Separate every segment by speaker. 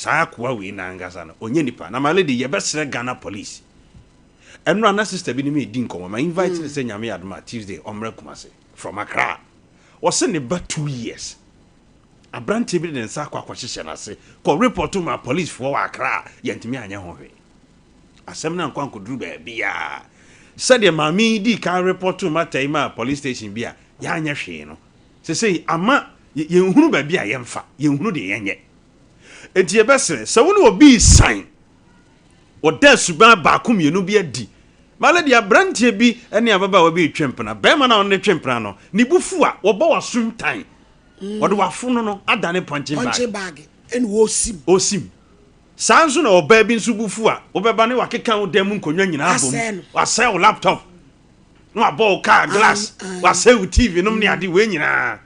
Speaker 1: saa kwa we na ngasa no onye nipa na my lady ye besere Ghana police enra na sister bi ni me di nkomo ma invite say nyame adoma Tuesday omre kumase from Accra was in about 2 years a branch bi den sa kwa kwahye na se ko report to my police for Accra yentimi anya ho hwe asem na nkwa nkoduru ba bia said the mami di can report to my time police station bia ya anya hwe no say ama ye hunu ba bia ye mfa ye hunu de yenye enti ye besere se wo ne obi sign o da suban ba komienu bi adi maladi abrantie bi ene ababa wa bi twempena be ma na on ne twempena no ni bufu a wo ba wasum tan wo de wafo no adane punching bag
Speaker 2: en wo
Speaker 1: osim sanso na oba bi nsu bufu a wo beba ne wakeka wo dem nkonwa nyina abom wase wo laptop no abo car glass wase wo TV no ne ade we nyina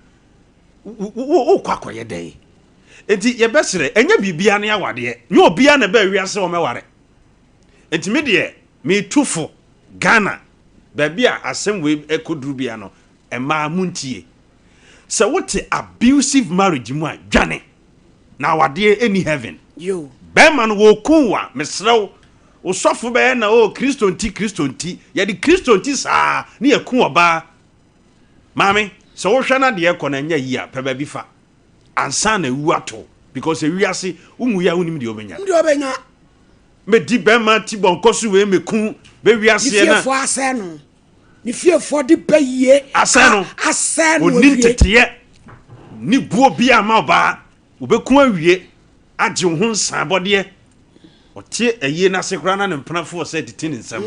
Speaker 1: wo kwakoye dai enti ye besere enya bibia ne awade nye obia na ba wiase wo meware enti me de me tufo Ghana babia asem we ekoduru bia no ema muntie so what abusive marriage mu a dwane na awade any heaven
Speaker 2: yo
Speaker 1: be man wo kunwa mesrew osofo be na o Kristo nti ye di Kristo nti saa ne ye kun oba mami so wo hwa na de ekọ na nya yi a pe ba bi fa ansa na wu ato because ewiase umu ya unim de obenya me di be ma ti bon kosu we me kun be wiase na
Speaker 2: fo aseno ni fie fo di paye
Speaker 1: aseno oni teteye ni buo bia ma oba obekun awie age ho nsan bode otie eye na sekura na ne mpenafo se titini nsam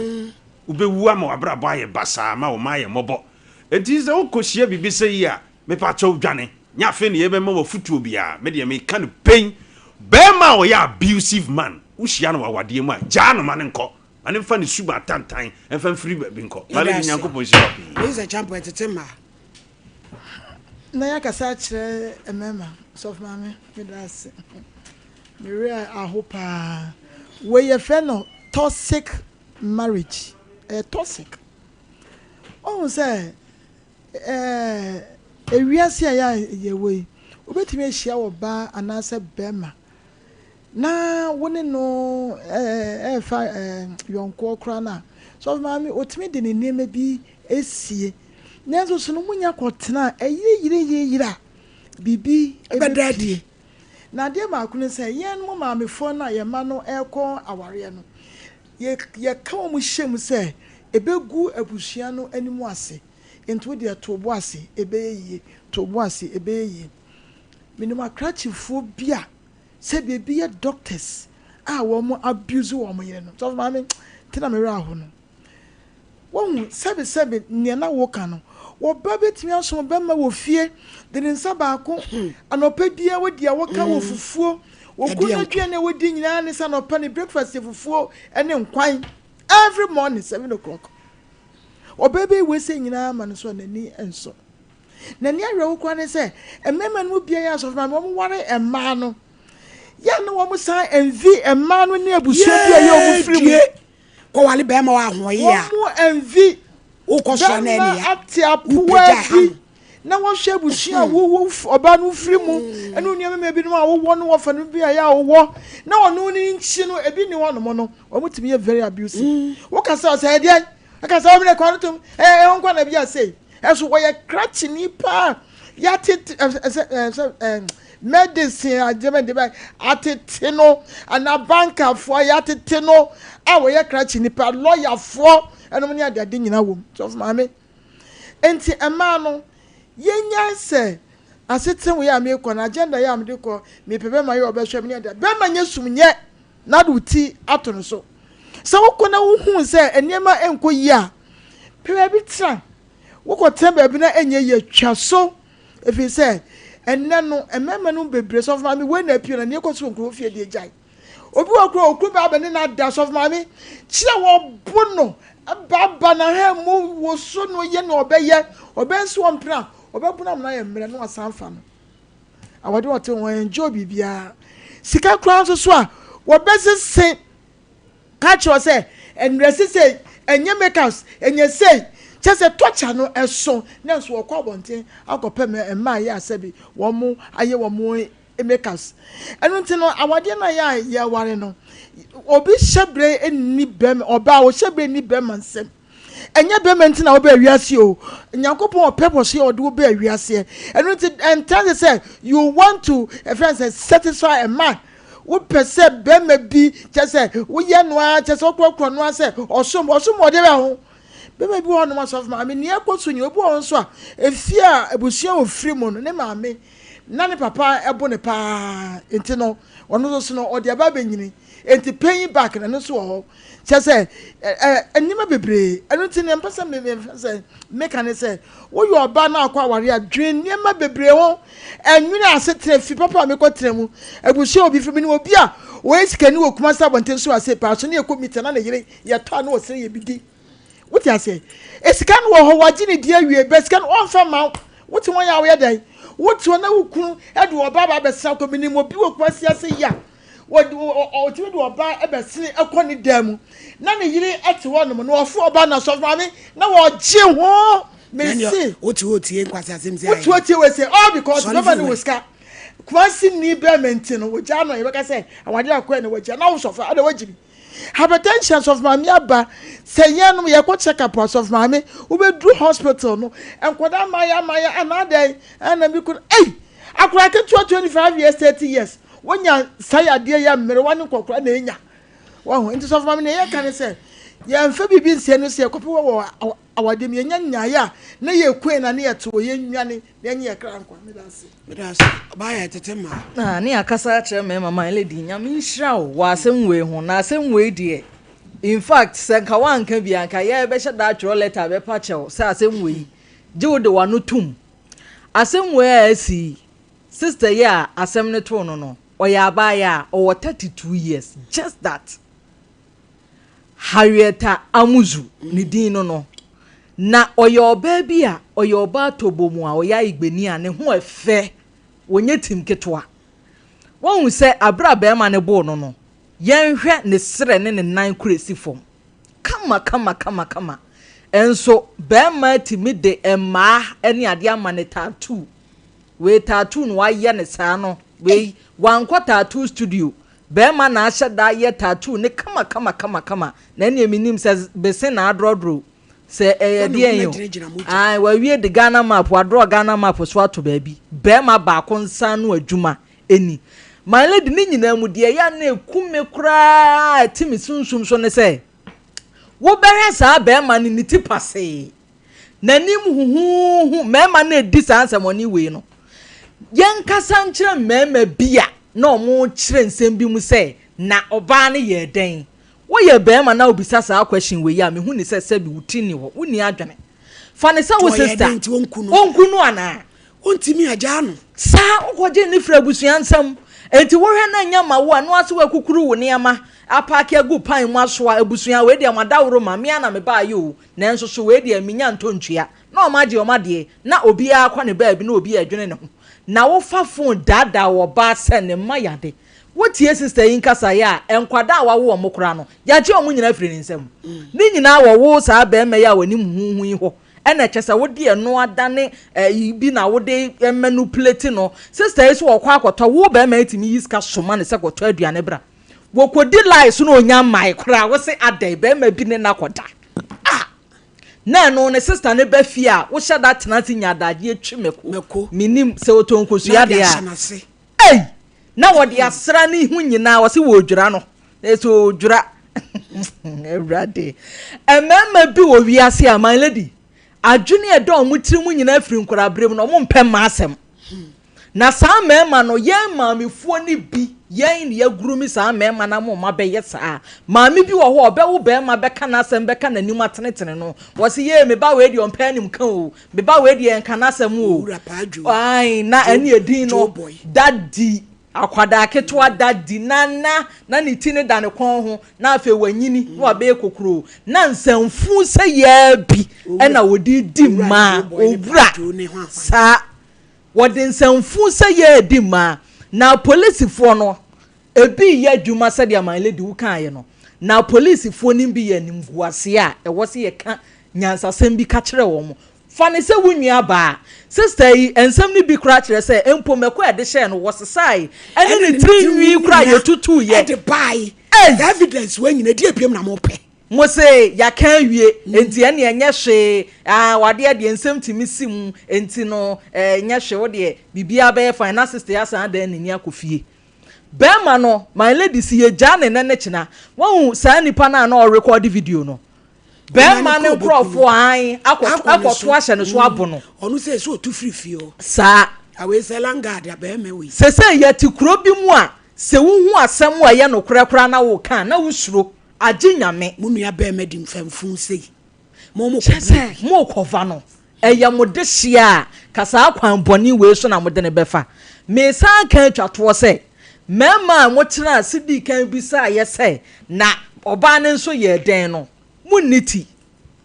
Speaker 1: obewu ama abrabo aye basa ma o ma ye mobo enti ze okohia bibi se yi a me pa cho dwane nya fe ne ye be ma wo futuo bia me de me kan pain be ma o ya abusive man ushia no wawade mu a ja no ma ne nko ane fa ne suba tantan enfa free bi nko bale nyankopon si obi
Speaker 2: is a champion tetema
Speaker 3: na ya kasa kire emema sof mame medase me re ahopa we ye fe no toxic marriage toxic oh say ewiase ya ye we obetimi ahia wo ba anase bema na woni no fa yonko kra na so mami otimi de ne neme bi esie nanzo so no munya kotena yira bibi ebedadi na de ma kunu se yen mo mami fo na ye ma no ekọ aware no ye ka mo hyem se ebegu abusua no animu ase ento de tobo ase ebeye tobo ase ebeye minima krachifo bia se bebi ye doctors a wo mo abuse wo mo yere no so mami tina me ra ho no wo sebe ne na wo ka no wo ba betimi aso be ma wo fie de nsa ba ko anopa bia wo dia wo ka wo fufuo wo kuna dua na wo di nyina ne sa no pa ne breakfast fufuo ene nkwan every morning 7 o'clock wo bebe we se nyina ma no so nani enso nani awe wo kwa ne se emema no bia ya so ma mo ware emma no ya no wo mo san envy emma no ne abusuo bia ye o mo firi mu
Speaker 2: ko wale be ma wa ho ye a
Speaker 3: mo envy
Speaker 2: ukoso na eni ya
Speaker 3: ati apuwa na wo hwe abusuo wo oba no firi mu enu nniam me bi no wo no wo fa no bia ya wo na ono ni nchi no ebi ni wo no mo no o mutimi ye very abusive wo ka say dey aka say o me ko no tum onkwa na bia say eso wo ye cratch ni pa ya medicine ajeme de ba atete no ana banker fo ya tete no a wo ye cratch ni pa lawyer fo eno ni ade nyina wom so mama enti ema no yenya se aseten we ya me ko na agenda ya me de ko me pebe ma ye obehwe me ade be ma nyesum nye na do ti ato no so se wo ko na wo hu se enema enko yi a pebe bi tra wo ko tembe bi na enye ye twa so efi se enne no emema no bebre so mama we na pio na ne ko so nkro fie de jai obi okro ba ba ne na da so mama kire wo bo no baba na ha mu wo so no ye na obeye obenso ompra obebuna na ye mre no asanfa no awade wote won enjoy bibia sika kran so a wo besese catch you say enrese say enye makers enye say chese torture no eso na so wo kwa bonten akopem ema ya asabi wo mu aye wo mu makers eno nti no awade na ya ware no obi shebre eni bem oba o shebre ni bem nsem enya bem nti na oba awiase o nyankopon purpose o de oba awiase eno nti enta say you want to friends satisfy a man wo pese bem bi chese wo ye no a chese okrokro no a say osom ode be ho bem bi ho no masof ma me ne ekoso ni obi ho so a efia ebusua ofiri mu no ne maame na ne papa ebo ne pa enti no ono so no ode aba benyini enti paying back na no so ho chese enima bebre eno ti ne mpasa me say make an say wo yo oba na akwa ware adwen nima bebre ho enwini asetre fi papa me kotre mu ebuhye obi fi me ni obi a wo esika ni wo kuma sa bonten so ase pa so ne ekomita na yire ye to na wo sere ye bidi wuti ase esika no wo ho waji ne dia wie be sika no onfa ma wuti won ya wo ye dan wuti won na wukunu e do oba ba be sa ko me ni obi wo kuma si ase ya o ti do oba e be sene ekoni dam na ne yire ete wonom no ofo oba na so mame na wo je ho me si
Speaker 2: oti enkwasi asem si
Speaker 3: oti we say all because nobody was ka kwasi ni be maintain wo ja no e be ka say awade akwa ne wo ja na wo so fa ada wajibi hypertension of mame aba say yenum ye ko check up of mame wo be do hospital no enkoda maya another and me could akura ke 25 years 30 years wonya sayade ya mmere wani kokora na enya wahu nti so mame ne ye kan say ye mfa bibi nsie no se kope wo awade me nya nyaaya na ye kwen na ne ye to ye nwane na nye kra nkwa
Speaker 2: medase ba ya tetema
Speaker 4: ne akasa kire me mama lady nyame nhira wo wasem we ho na asem we die in fact senka wanka bi anka ye be hye da atro letter be pa chew say asem we je wo de wano tum asem we asi sister ya asem ne to no oya ba ya o 32 years just that Harrieta Amuzu ni din no na oyo baby a oyo ba tobomu a oya igbeni a ne ho efe wonye tim ketwa won se abra be ma ne bo no yenhwe ne sere ne nan kuresi fom kama enso be ma timi de ema ene ade ama ne tattoo we tattoo no aye ne saa no we wankwa tattoo studio be ma na ahye da ye tattoo ne kama na ene minim se bese na adrodro se de enyo ai wa wie de Ghana map wa draw Ghana map so ato baabi be ma ba ko nsan no adwuma eni my lady ni nyina mu de ya na ekume kura timi sunsum so ne se wo bere sa be ma ni ti pase nanim huhu me ma na edi sansa moni we no yen kasa nkyere mema bia na omo kyere nsem bi mu se na oba ne ye den wo ye be ma na obisa sa question we ya me hu ni se bi wuti ni wo uni adwene fa ne sa wo sister onkunu ana
Speaker 2: ontimi agya no
Speaker 4: sa okoje ni fra busuan nsam enti wo hwe na nya ma wo anu ase wa kukuru wo ne ama apake agu pan mu aso a ebusuan we de amadaworo ma me ana me ba yo na enso so we de aminya ntontwea na o maje o made na obi akwa ne ba bi na obi adwene ne ho na wo fa phone dada wo ba se ne mayade wotie sister yin kasa ya enkwada wa wo omokura no ya je omu nyina firi nsem ni nyina wo sa ba eme ya wani huhu yi ho ena kyesa wo de eno adane bi na wo de manipulate no sister is wo kwa akoto wo ba eme etimi yiska soma ne se koto aduane bra wo kodi lies no onya mai kura wo se adai ba eme bi ne nakoda na no ne sister ne ba fia wo hye da tenati nyadaje twemeko minim se otonkosu ya de a na wodi asra ni hu nyina wo se wo dwura no eso dwura everyday emema bi wo wiase a my lady adwene e do mo tiri mu nyina afiri nkora brem no mo mpem ma asem na saa mema no yen mamefuo ni bi yen ya gurumi saa mema na mo ma be yesa maame bi wo ho obewo be ma be kana asem be kana nim atenetene no wo se ye me ba we di ompa nim kan o me ba we di en kana asem o ai na ene edin no daddy akwada ketwa daddy na ne tini da ne kon ho na afa wanyini na obe kokoro na nsamfu se ya bi ena wodi di ma owura sa wodi nsamfu se ya di ma na police fo no ebi ya dwuma se dia man lady wukan ye no na police fo nim bi ya nimguase a e wo se ye ka nyansa sem bi ka kire wo mo fane se wunua ba sister yi ensem ni bi kura kire se empo meko e de share no wosesai ene ne trinwi kura ye tutu ye
Speaker 2: de buy evidence when you dey piem na mo pe
Speaker 4: mo say ya kan wie enti ene enye hwe wade de ensem timi sim enti no enye hwe wo de bibia be finance sister ya san da ni akofie bema no my lady si ye jane ne china won sa nipa na na record video no bema ne crofo an akoto ahye ne so abono
Speaker 2: onu say so tu free o
Speaker 4: sa
Speaker 2: awe selanga da bema we
Speaker 4: se ya ti kuro bi mu a se wo hu asem a ye no kura na wo kan na wo suro agi nyame
Speaker 2: munu ya bema di mfamfun sei
Speaker 4: mo kova no eya mo de hia kasa akwan boni we so na mo de ne befa me san kan twato se mema mo tira sidi kan bi sa ye say na oba ne nso ye den no muniti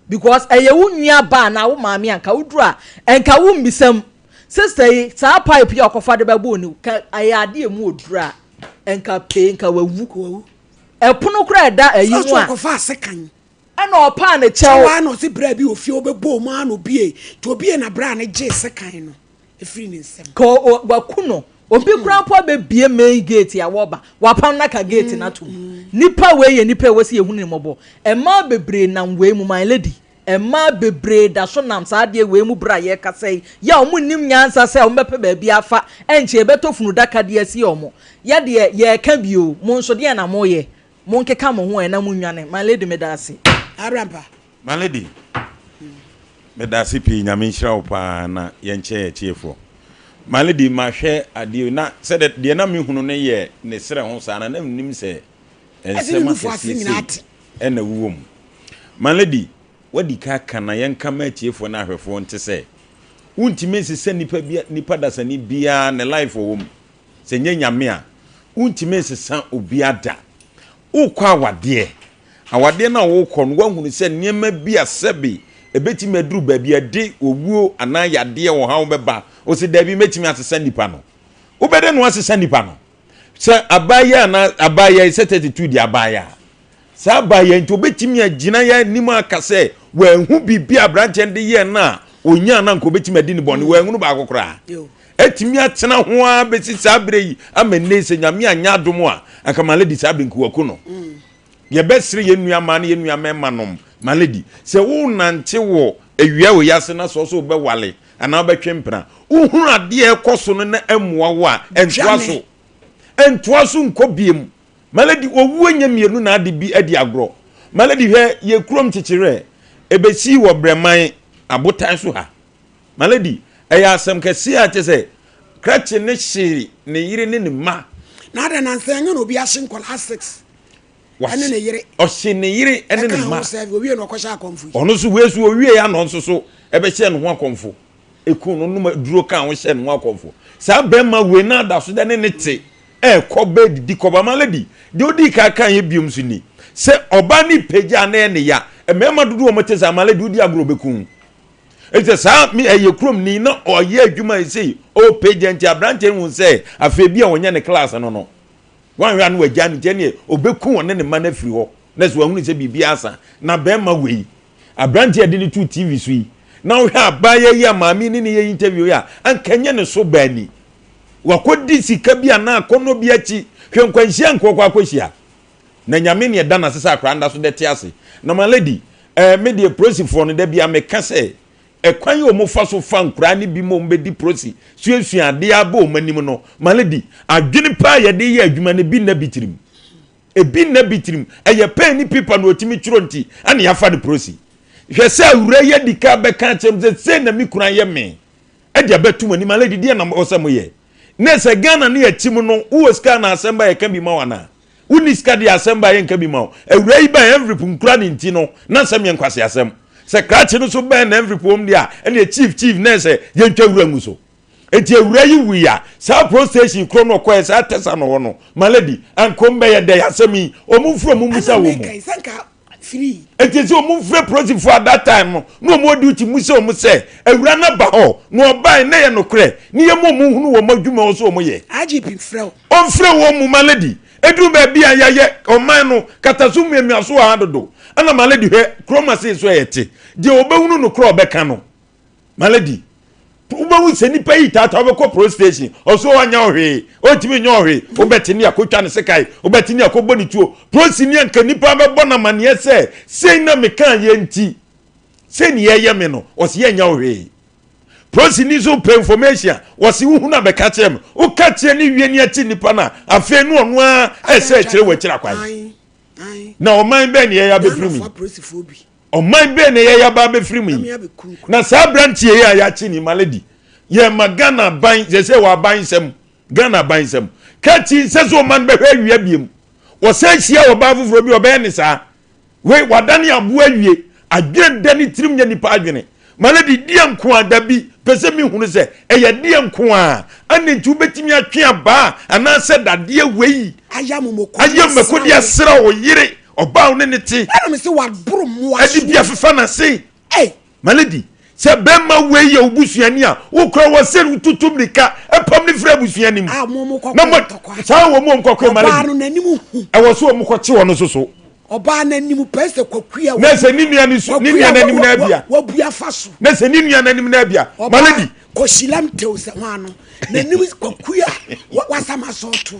Speaker 4: because eye wunua ba na wo maami anka wudura enka wo mbisam sister yi sa pipe ya okofa de babo ni ayade emu odura enka pe enka wawu epono kura da ayi mu a
Speaker 2: okofa asekan
Speaker 4: ana opa na chew
Speaker 2: wa no se bra bi ofie obebo mu ano bie to bie na bra na je sekan no efiri ne nsem
Speaker 4: ko wakuno obi kura po be bie main gate ya woba wapan na ka gate na to nipa we ye nipa we se ehunu ne mobo ema bebre nam we mu my lady ema bebre da so nam sa de we mu bra ye ka sei ya omu nim nyansa sei ombepe ba bia afa enche e beto funu daka de asi omo ya de ye ka bio mo nso de na mo ye mo nkeka mo ho e na mo nwane my lady me da ase
Speaker 2: arampa
Speaker 1: my lady me da ase pi nyame nhira wo pa na ye nche ye chiefo my lady ma hwe ade na se de na me hunu ne ye ne sere ho sa na nim se ensema kesi ena wuwom my lady wadi ka kana yanka ma chiefo na ahwefo nte se untime sese nipa dasani bia ne life wo mu se nyame a untime sesa obi ada ukwa awade na wo kɔ no wahunu se niema bia sebe ebeti meduru ba bia de owuo ana yade wo ha wo beba o se da bi metimi asesa nipa no ubede no asesa nipa no se abaya na abaya 32 di abaya sa abaya nti obetimi agina ya nima akase wa hu bibia branche de ye na onya na nko betimi adi ni bone wa hu ba akokora etimi atena ho a besi sabre yi amene se nyame anya adom a akamale di sabre nku wakuno ye besire ye nuama na ye nuama manom maledi se wo nante wo ewia wo yase na so be wale ana be twempra uhuru ade e koso no na amuwa wo a entwaso nkobiem maledi owu anyamienu na ade bi adi agro maledi hwe ye krom chichire ebesi wo breman abotan so ha maledi eya asem kese a tese krache ne shiri ne yire ne ma
Speaker 2: na da nan senga no bi asin kola 6 ene ne yire
Speaker 1: o se ne yire ene ne ma
Speaker 2: o wi no kwasha akomfu
Speaker 1: ono so wesu o wi ya no nso so ebe hye no ho akomfu eku no no duro kan wo hye no ho akomfu sa be ma we na da so de ne te ko be di ko ba maledi de odi ka kan ye biom so ni se oba ni peja na ne ya emema dudu o mate sa maledi odi agro bekun ete sa mi krom ni na oye adwuma ese o peja nti abrante hu se afa bi a wonya ne class no wan ran wagya ne gene obekun won ne ma na firi ho na so ahunu se bibia asa na be ma wei abrante ade ni 2 TV so yi na wo ha abaye ya maami ni ye interview ya ankanye ne so bani wakodi sika bia na akono bia chi hwenkwanhia nkokwa akohia na nyame ne da na sesa akranda so de te ase na my lady media prosi for no da bia me ka se ekwan yo mo fa so fa nkura ni bi mo mbedi prosi suesua ade aba o manim no my lady adwene pa ye de ye adwuma ne bi na bitirim ebi na bitirim eye pen ni people no otimi churo nti ana ya fa de prosi hwe se awura ye dika be ka chem se na mi kura ye me e de betum ani my lady de na osemo ye na se Ghana na ya chim no wo ska na asemba ye ka bi ma wana uni ska de asemba ye ka bi ma awura yi ba every punkura ni nti no na sem ye nkwase asem se krache no so ben every pom dia ene chief na se ye ntwa awura ngu so enti awura yi wi ya sa pro station kro no ko sa tesa no no malady ankombe ye de asemi omufro mumusa wo mu
Speaker 2: free
Speaker 1: enti se omufre prosi for that time no mo duty musa omu se awura na ba ho no oban na ye no kre ni ye mo mu hunu wo madwuma wo so omu ye
Speaker 2: agp frel
Speaker 1: on frɛ wo mu malady edu ba bia ya oman no katasu miamia so ha dodo ana malady he kroma se so yete de obehunu no kro obeka no
Speaker 5: malady ubawu se nipa yi tata obekọ pro station oso wanya ohwe otimi nya ohwe obetini akotwa ne sekai obetini akobọ ni tuo pro senior nka nipa bebọ na mane se na mekan ye nti se ni ye me no o se ye nya ohwe pro senior so pay information o se hu na be ka chem o ka tie ni wie ni ati nipa na afi nu onu a ese kire wa kire akwan na o man be ni ye ya be free me o man be ne ye ya ba be free me na sa branch ye ya chi ni malady ye magana ban je say wa ban sem Ghana ban sem ka chi se so man be hwa biem wo se hia wo ba foforo bi obe ni sa we wadane abo awie adwen dani tirim nya nipa adwene malady diam ko adabi pese mi hunu se eye diam ko a ane ntu betimi atwe aba ana se dade wei ayamoko dia sra wo yire oba wo ne ti
Speaker 2: ana me se wadboro mo
Speaker 5: adi bia fefa na se malady se bema wei ya obusuani a wo kra wo se tutum nika epam ni fra busuani mu na mo sa wo mo nkokwe malady e wo so mo koche wo no soso
Speaker 2: oba na nimu pese kwakua
Speaker 5: na se ni nua na nim na bia
Speaker 2: wabua faso
Speaker 5: na se ni nua na nim na bia malady
Speaker 2: ko shilam teuse hwano na nimu kwakua wasama soto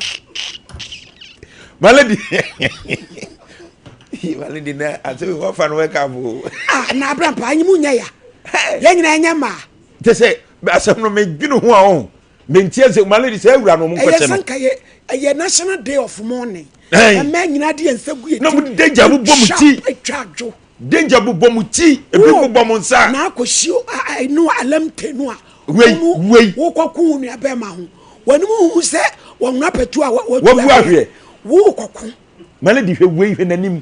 Speaker 5: malady malady na ase wo fa no wake up
Speaker 2: na abram pa anyimu nya ya nyina nya ma
Speaker 5: te se asem no me gbinu ho a o me ntie se malady se awura no mo nkoche no
Speaker 2: ye national day of mourning ma nyina de ensagu ye
Speaker 5: no mo danger bu bom ti danger bu bom ti ebi bu bom nsa
Speaker 2: na akoshio no alamtenu a
Speaker 5: wei
Speaker 2: wo kokku nu abema ho wani mu hu se won apetu a
Speaker 5: wabu ahwe
Speaker 2: wo kokku
Speaker 5: malady hwe wei hwe nanim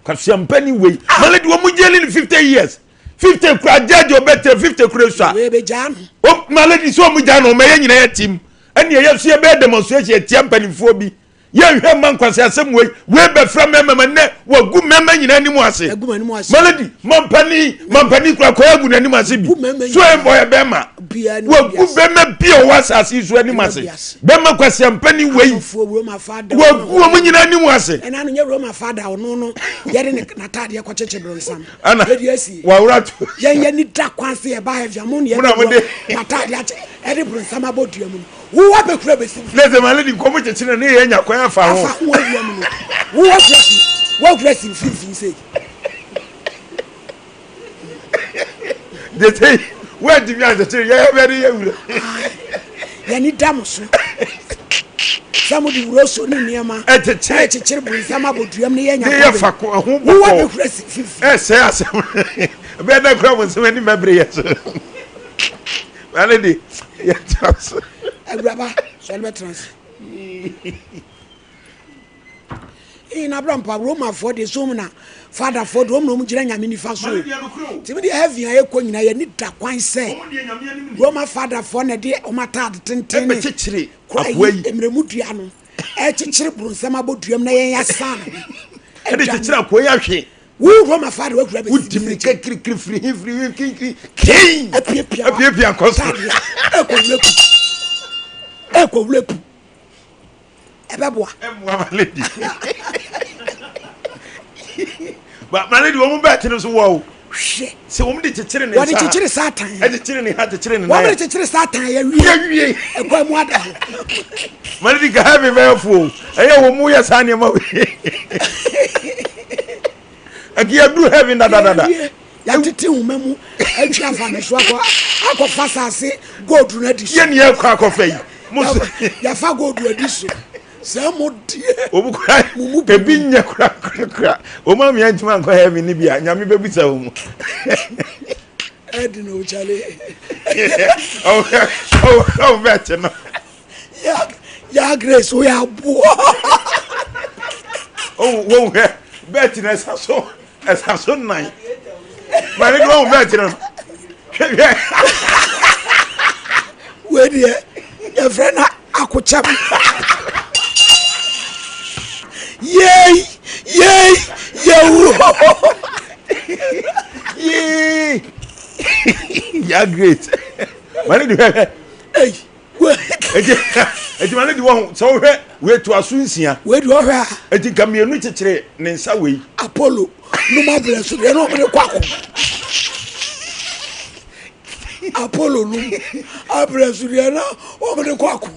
Speaker 5: kwasiampani wei malady wo mu jeli 50 years 50 kura judge obete 50 kura so
Speaker 2: we be janu
Speaker 5: o malady so mu janu me nyina ya tim ene ye so ye be demonstration etia mpanifo bi ye hwe man kwase asem we be fra mema ne wagu mema nyina ni mu ase malady mampani kura ko agu nani mu ase bi so e boy be ma wagu be ma bi o wasase so ani mu ase be ma kwase ampani we wagu mu nyina ni mu ase
Speaker 2: ena no nye Roma father ono no ye de na tade ye kwacheche bronsam
Speaker 5: wa wurato
Speaker 2: ye ni da kwanse ye ba hevia mu ne na tade ache e de bronsam abodu amu wo wa be kura be si
Speaker 5: leze malady komo chechine ne ye nya kwan afa ho
Speaker 2: wo amu no wo kura si fifi say
Speaker 5: they say where do you answer ye very you
Speaker 2: ye ni damoso samudi uroso ni niema echeche bronsam abodu amu ne ye nya
Speaker 5: ye fa ko ho bo
Speaker 2: wo wa be kura si fifi
Speaker 5: say asem be da kura mo se ni mebre yes malady ye just
Speaker 2: agraba selbe trans in Abraham pa Roma for the zomna father for the omno mujira nyame ni fa so timi de heavy aye ko nyina ye ni da kwan se Roma father for na de o matad tenten
Speaker 5: e chichire akwai
Speaker 2: emremu dua no e chichire brunsam aboduam na ye yasan
Speaker 5: e de chichire akwai ahwe
Speaker 2: wo Roma father wa kura be
Speaker 5: udimi kekiri free king apia koso
Speaker 2: eko wlepu ebeboa
Speaker 5: malady ba malady wo mu bet no so wo
Speaker 2: hwe
Speaker 5: se wo mu de chichire ne sa
Speaker 2: wadi chichire satan
Speaker 5: e de chichire ne ha de chichire ne
Speaker 2: wo de chichire satan ya wie eko mu ada
Speaker 5: malady ga have me fo e wo mu ya sa ne ma agia do heaven da
Speaker 2: ya tete humamu atwa afa ne so akọ fasase gold na di
Speaker 5: ye ne akọ akọfa yi
Speaker 2: ya fa gold adi so samo die
Speaker 5: obukra ebi nya kura o ma mi antima nko heaven ni bia nyame bebisa wo mu
Speaker 2: edino chale
Speaker 5: oh better no
Speaker 2: ya grace we abo
Speaker 5: wo better na so nine mari go better no
Speaker 2: we die ya friend akocham yey you
Speaker 5: yey ya great mari do
Speaker 2: hey
Speaker 5: eti mani di wo so we to asunsia
Speaker 2: we do hwa
Speaker 5: eti kamienu chichire ne nsa we
Speaker 2: Apollo no ma bless so no me kwako Apollo no abresuriana o de kwaku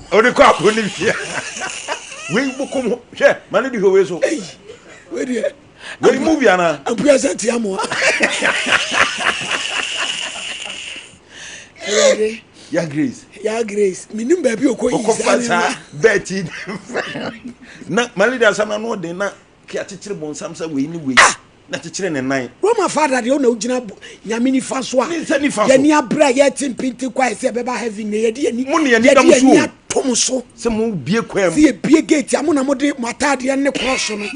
Speaker 5: ni bia we bukom hwe mane di howe so
Speaker 2: we de
Speaker 5: we movie ana
Speaker 2: ampuasa ti amo
Speaker 5: ya grace
Speaker 2: minim ba bi okoyi
Speaker 5: okofata beti na mane di asama no de na ki atechire bon samsa we ni we na techire ne nan
Speaker 2: Roma father de ona ugina nyamini faso a ye ni abra ye timpinti kwa se beba heaven ne ye de ni
Speaker 5: mo ne ye dam so
Speaker 2: ye tom so
Speaker 5: se mo bie kwam
Speaker 2: se ye bie gate amuna mo de matade ne cross no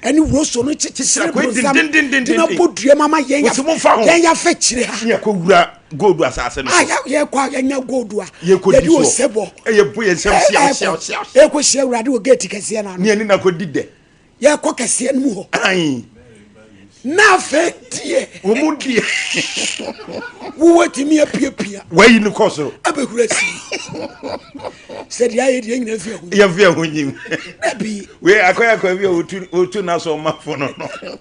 Speaker 2: eni roso no chichire
Speaker 5: ko din
Speaker 2: na podue mama yen ya fe chire ha
Speaker 5: ye ko wura gold asase no
Speaker 2: ye kwa ye nya gold a
Speaker 5: ye di
Speaker 2: o sebo
Speaker 5: ye bu ye sem sia
Speaker 2: e ko hye wura de o gate kese na
Speaker 5: ne na ko dide
Speaker 2: ye ko kese no ho
Speaker 5: ai
Speaker 2: na fentie
Speaker 5: wo mu die
Speaker 2: wo watimi apiapia
Speaker 5: wayi ni koso
Speaker 2: abehura si said ya ye die nyina fia ho
Speaker 5: ya fia ho nyim
Speaker 2: abi
Speaker 5: we akoya kwa bi otu na so mafo no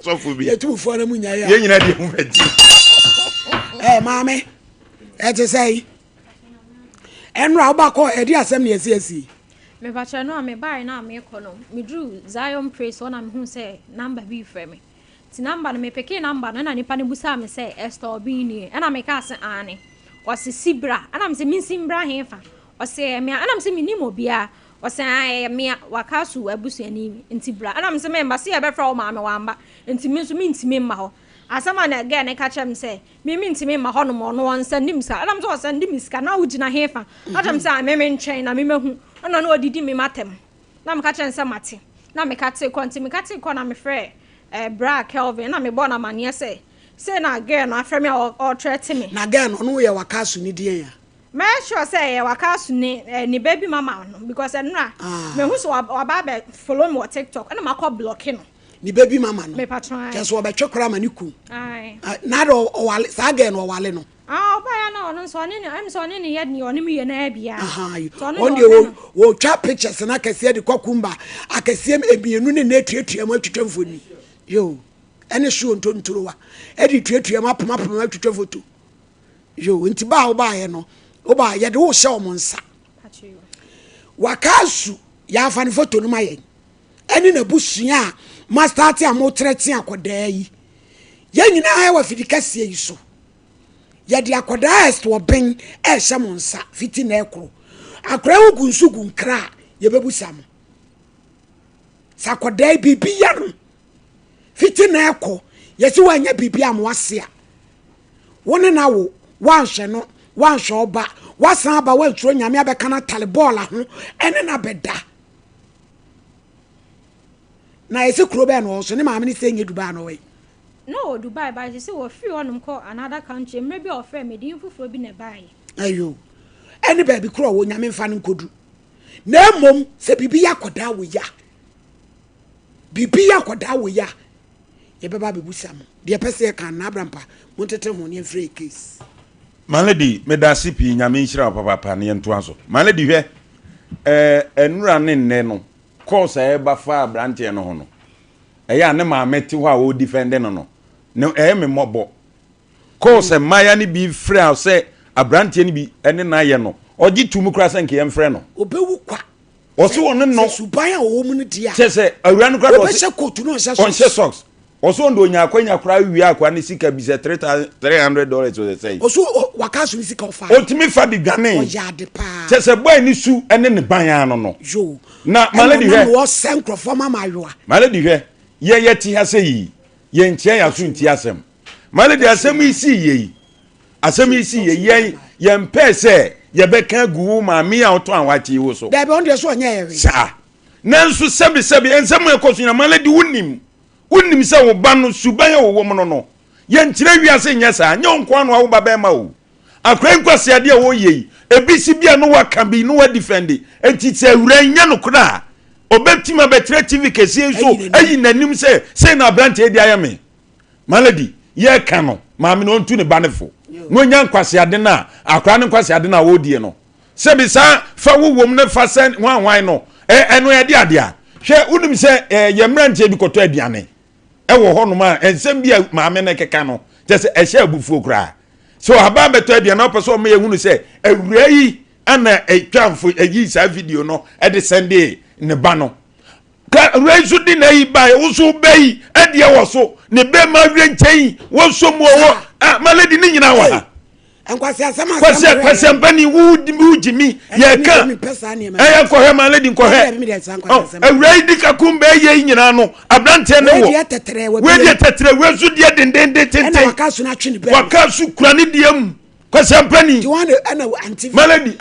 Speaker 5: so fu bi
Speaker 2: ye tu fo na munya ya
Speaker 5: ye nyina die ho baji
Speaker 2: mame e say enra obako e di asem ne esi
Speaker 6: me ba che no me bai na me ko no me drew Zion Praise ona me hu say number bi frɛ me ti number no me peke number no na nipa ne busa me say Esther Obini na me ka se ane o se sibra na me se min simbra hefa o se me na me se minim obia o se me wakasu abusuani ntibra na me se me mba se e be fra o ma me wamba nti me so me ntimi mma ho asama na again e ka chem say me ntimi mma ho no mo no onsa ndim ska na me so onsa ndim ska na ugina hefa atam say me nchen na me mehu na no odidi me matem na me ka chem say mate na me ka te konti me ka te ko na me frɛ bra Kelvin na me born na mane say na girl no afrɛ me or threat me
Speaker 2: na girl no ye wakasu ni die ya
Speaker 6: me sure say wakasu ni baby mama no because enra me hu so waba follow me on TikTok na makọ block no
Speaker 2: ni baby mama no
Speaker 6: me patron
Speaker 2: keso obetwe kora mani ku
Speaker 6: ai
Speaker 2: na do wale sa girl no wale no
Speaker 6: ba ya no so ni am so ni ye ni oni me ye na bia
Speaker 2: on de wo twa pictures na kase de kwakumba akase ebienu ne na tuatua mu atwitwa mfoni yo ene show ntonturowa edi tuatua mu apoma atwitwa foto yo nti ba wo ba ye no wo ba ye de wo hye o monsa wakasu ya fa ne foto no mayen ene na busua master ati amotreti akoda yi ye nyina ha wa fidikase yi so ye de akoda est wo ben e hye monsa fiti na ekro akra wo gunsu gunkra ye bebusam sakoda bibia no fiti na ekọ yesi wanya bibia amwase a woni na wo wanhwe no wanhwe oba wasan aba wanturo nyame abeka na tale ball ho ene na beda na yesi kuro be no so ne maame ni senye Dubai no we
Speaker 6: no Dubai ba yesi wo free onum ko another country maybe offer me din fufuro bi na bai
Speaker 2: ayo ene ba bi kuro wo nyame mfa no nkodu na mom se bibia koda wo ya bibia koda wo ya ye beba bebusam de pese kan na abrampa montete ho ne free case
Speaker 5: maledi medasi pi nyame nhira papa ne nto aso maledi hwe enura ne nne no course e ba fa abrante no ho no eya ne ma meti ho a o defend no me mobo course maya ne bi frɛ say abrante ne bi ene na ye no ogi tumu kura se nke ye mfrɛ no
Speaker 2: obewu kwa
Speaker 5: oso won no
Speaker 2: suban a wo mu ne dia
Speaker 5: se awura no kura
Speaker 2: do se kotu no
Speaker 5: se socks oso ndo nya akwanya kura wi akwa ne sika bi se $300 to say
Speaker 2: oso wakasu ni sika ofa
Speaker 5: otimi fa di gane
Speaker 2: o ya de pa
Speaker 5: se boy ni su ene ne ban ano no
Speaker 2: yo
Speaker 5: na maledi hwe
Speaker 2: wo senkro foma mayoa
Speaker 5: maledi hwe ye ti ha se yi ye ntia ya su ntia asem maledi asem isi yi asem isi ye mpe se ye beka gu ma mi a oto anwachi wo so
Speaker 2: da be on de so nya ye
Speaker 5: sa nanso sebi ensem ekosu na maledi unim se wo ba no suban ye wo mo no ye ntire wiase nya sa nya onko anu wo baba ma wo akran kwase ade wo yei ebisi bia no waka bi no wa defend enti se awura nya no kra obetima betre tv kesi so ayi nanim se na brand e di ayame maladi ye ka no maame no ntu ne banefo no nya nkwase ade na akra ne nkwase ade na wo die no se bi sa fa wo ne fa sen wan no eno ye de ade a hwe unim se ye mrantie bi koto aduane wo ho no ma ensem bia maame ne keka no je se ehye abufuo kra so aba beto dia na person me yehunu se awura yi ana etwamfo ayi sa video no e de sende ne ba no ka rezu di na yi ba wo so bei e de wo so ne be ma hwenchen wo so mu wo maladi ni nyina wa ha
Speaker 2: enkwasi asema
Speaker 5: kwasi ampani wu jimi ye ka e ko he maladi ko he awura di ka kumbe ye nyina no abrante ne wo we de tetere we zu de dendende tente wakasu kura ni diam kwasi ampani maladi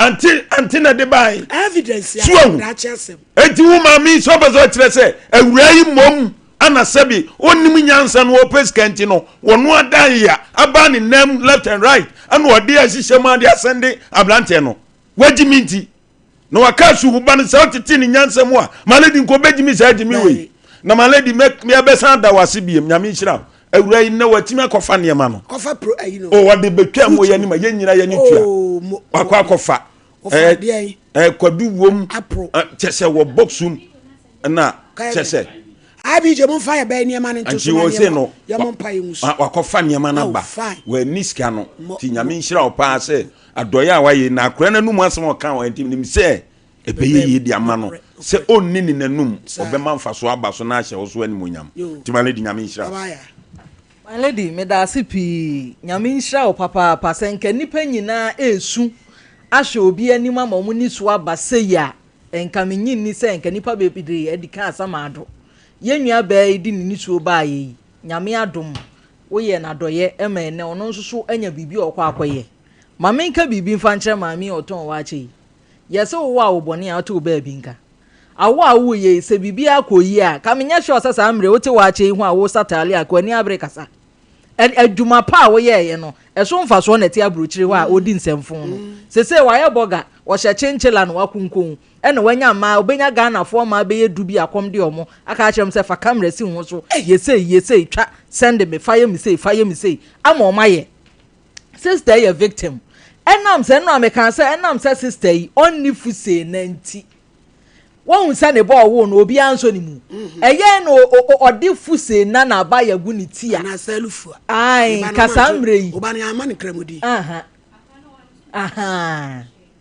Speaker 5: anti na de bai
Speaker 2: evidence ya
Speaker 5: so enti wo mami so bezo kire se awura yi mom ana sabi onim nyansa no opeskanti no wono adan ya aba ni nam left and right ana odi ahihye ma de asende ablante no wajiminti no wakasu huba no sa titi ni nyansa mu a maledi nko bejimi sa jimi we na maledi me abesa da wase biem nyame nhira awura yi na watimi akofa ne ma no
Speaker 2: kofa pro ayi no
Speaker 5: o wade betwa mo yani ma yenyira yani tua akwa akofa kwadu wom chese wo boxum na chese
Speaker 2: abi je mon fire be niam an nto so
Speaker 5: no
Speaker 2: ya mon pa yensu
Speaker 5: wakofa niam na ba we niska no ti nyame nhira opa se adoye a waye na akora nanum asem o kan wa ntim nim se ebeye yi di ama no se onni ni nanum obema mfa so aba so na ahye wo so animonyam ti male di nyame nhira
Speaker 4: my lady me da sipi nyame nhira o papa pasenka nipa nyina esu ahye obi anim ama mu ni so aba se ya enka menyin ni se enka nipa bebide edika asama ado yenua ba edi ni so ba yi nyame adom wo ye na doye ema ne ono nso so anya bibi okwa akoye mame nka bibi mfa nkyere mame oton wa ache yese wo wa wo bone a to ba binka awo wo ye se bibi akoyi a ka menya hwe osasa amre wote wa ache hu a wo satale akwani abre kasa adwuma pa wo ye no eso mfa so na ti abrochire wa odi nsemfon no sese wa ye boga wo hye chenchela no wakunkon ene wanya ma obenya Ghana fo ma be yedu bi akom de omo aka akyerem se fa camera si ho so yese twa send me fire me say ama omaye sister ye victim enam se no ameka se enam se sister yi onni fuse na nti won se ne bo wo no obi anso ni mu eye no odi fuse na ba yagu ni ti a
Speaker 2: na salufu
Speaker 4: ai kasamre yi
Speaker 2: obani amani kremudi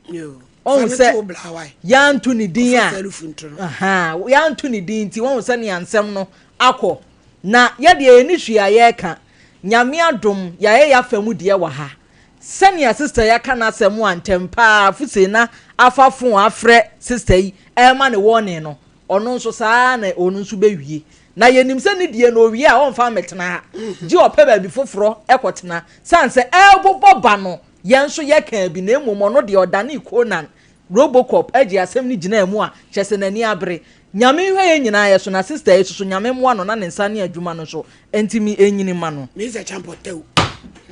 Speaker 4: yo on se yantu ni din a yantu ni din ti won se ne ansem no akọ na ye de eni hwia ye ka nyame adom ya ya famu de wa ha senior sister ya kana asemu antempa fuse na afafo afre sister yi ma ne warning no ono nso saa na ono nso bewie na yenim se ne die no wie a on fa metena ji ope ba bi foforo ekotena sanse bobo ba no yen so ye kan bi na emom no de odane ikonan robocop agi asem ni gina emu a chese nani abre nyame hwe ye nyina ye so na sister ye so nyame mo ano na ne nsa ne adwuma no so entimi enyini ma no
Speaker 2: me ze champo tew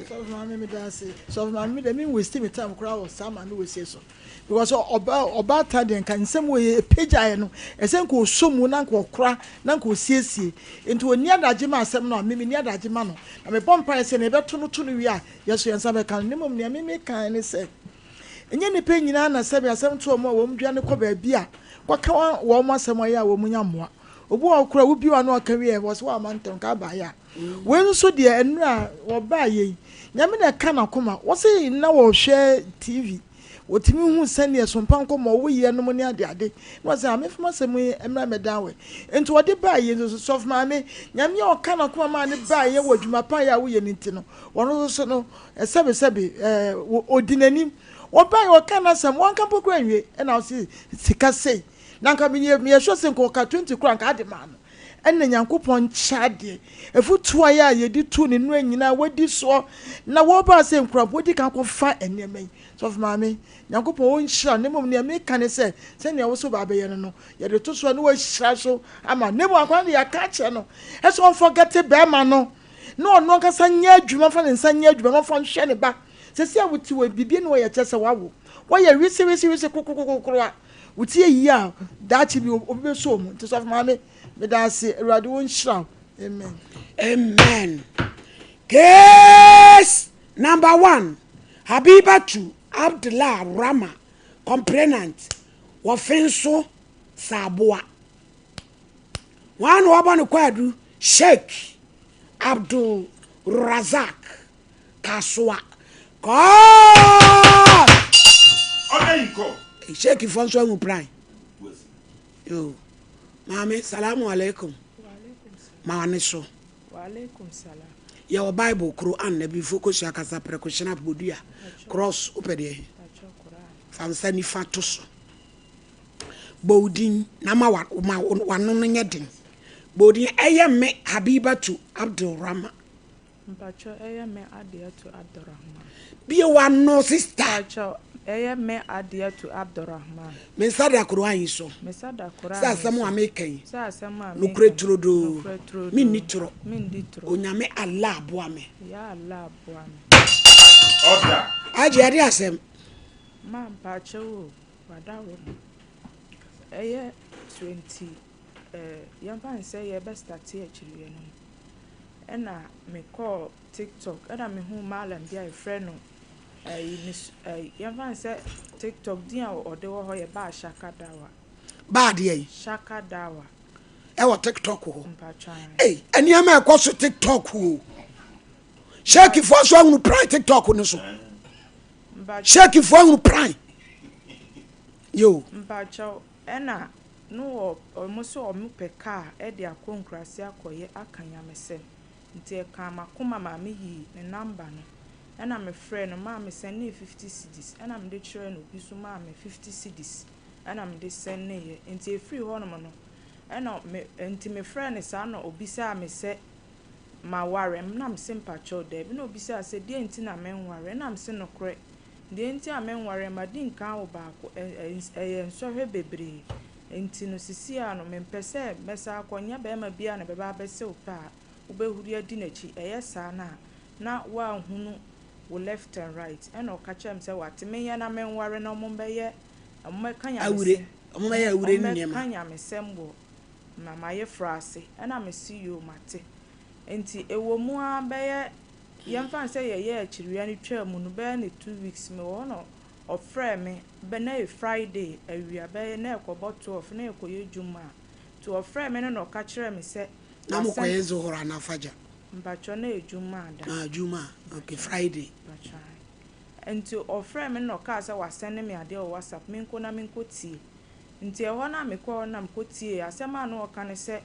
Speaker 3: so mama me da say so mama me dey me waste me time kura o sama no we say so because oba tade kan nsem we page aye no esen ko somu na ko kura na ko siesie enti oni adaje ma asem no me ni adaje ma no na me bompa ese na be to no wi a yeso yensa be kan nemom ne me kan ne se enye ne pe nyina na se be asem to mo wo mdua ne ko ba bia kwaka wo mo asem aye a wo munya moa obu okura wo biwa no aka wi e wo so wa mantam ka ba ya we nso de enu a wo ba ye nyame na ka na koma wo se na wo hwe TV wotimi hu sane Sompa Nkomo wo ye no mo ne ade no se amefuma se mu emra medanwe enti wo de ba ye so sof ma me nyame o ka na koma ma ne ba ye wo dwuma pa ya wo ye nti no wono so no sebe odinanim wo ba ye o ka na sam wan kan pokura nwe e na o se sika sei na nka me ye hwe se nko ka 20 kura nka ade ma no enne Nyankopon chade efutua ya ye di tu ne no anyina wadi so na wo ba se nkrabo di kan ko fa enemen so of mame Nyankopon won hira ne mom ne me kan se ne wo so ba be ye no ye de to so no wa hira so ama ne mo akwan de ya ka che no e so forget be ma no no kasa nya adwuma fa ne nsa nya adwuma no fa nhwe ne ba se se awuti we bibie no ye che se wawo wo ye wisi kokokokoro a wuti yi a dachi bi obi so mu to so of mame me da se erade won hira
Speaker 2: amen case number 1 Habibatu Abdullah Rama complainant wofenso saboa wan wabano kwadu Sheikh Abdul Razak Kaswa Call.
Speaker 5: Ohenko.
Speaker 2: Shake if once one prime. Yo. Mami, salamu alaikum. Mawaneso.
Speaker 3: Wa alaikum salam.
Speaker 2: Your Bible, Quran, ne bi focus ya kasa prekoshina bodia. Cross upede. Fansa ni fatoso. Bodin nama wanu nyedin. Bodin me Habibatu Abdulrahman.
Speaker 3: Mpacho me Adiyatu Abdulrahman.
Speaker 2: Be one no sister.
Speaker 3: Mpacho me Adiyatu Abdulrahman.
Speaker 2: Mesada Quran so.
Speaker 3: Mesada Quran.
Speaker 2: Sa samu ameken.
Speaker 3: Sa samu ameken.
Speaker 2: Nukure trodo. Min nitro. Onyame Allah aboame.
Speaker 3: Ya Allah aboame.
Speaker 5: Order.
Speaker 2: Aje ade asem.
Speaker 3: Ma mpacho wadawo. 20 yamfa say ye best start here chiri no. Ena me call TikTok ena me hu malam bia e friend no yamfa say TikTok dia ode wo ho ye ba shaka dawa.
Speaker 2: Ba de
Speaker 3: Shaka dawa.
Speaker 2: E wo TikTok ho.
Speaker 3: Mpacho.
Speaker 2: Eni ama e so TikTok ho. Shake for so unu prime TikTok no so. Shake for unu prime. Yo.
Speaker 3: Mpacho ena no almost o mu peka e de akonkrase akoye akanyamese nti e ka makoma ma me yi ne number no ena me friend ma me send 50 cedis ena me de chere no bi so ma me 50 cedis ena me de send ne ye nti e free ho no no ena me nti me friend sa no obisa me se ma ware na me simpacho de bi no obisa se de nti na me nware na me se no kre de nti a me nware ma di nkan wo ba ko ensohwe bebre enti no sisi a no mempese mesa akonya be ma bia na beba bese opa obehuri adi nachi eyesa na wa hunu wo left and right ena okachem se wateme ya na menware na ombeye omekanya
Speaker 2: awure omeye awure ni nema
Speaker 3: kanya mesembo mama ye frase ena mesi yo mate enti ewo mu a beye yemfa se ye achiriya ni twa mu no be na 2 weeks me wo no ofre me be na Friday awia be na ekobo 12 na ekoye juma to ofre me no ka kire me se
Speaker 2: na mo koye zuhura na faja
Speaker 3: mbacho na ejuma da
Speaker 2: juma okay Friday
Speaker 3: bacha enti ofre me no ka se wasene me ade o WhatsApp me nko na me nko tie nti e ho na me ko na me ko tie asema na o ka ne se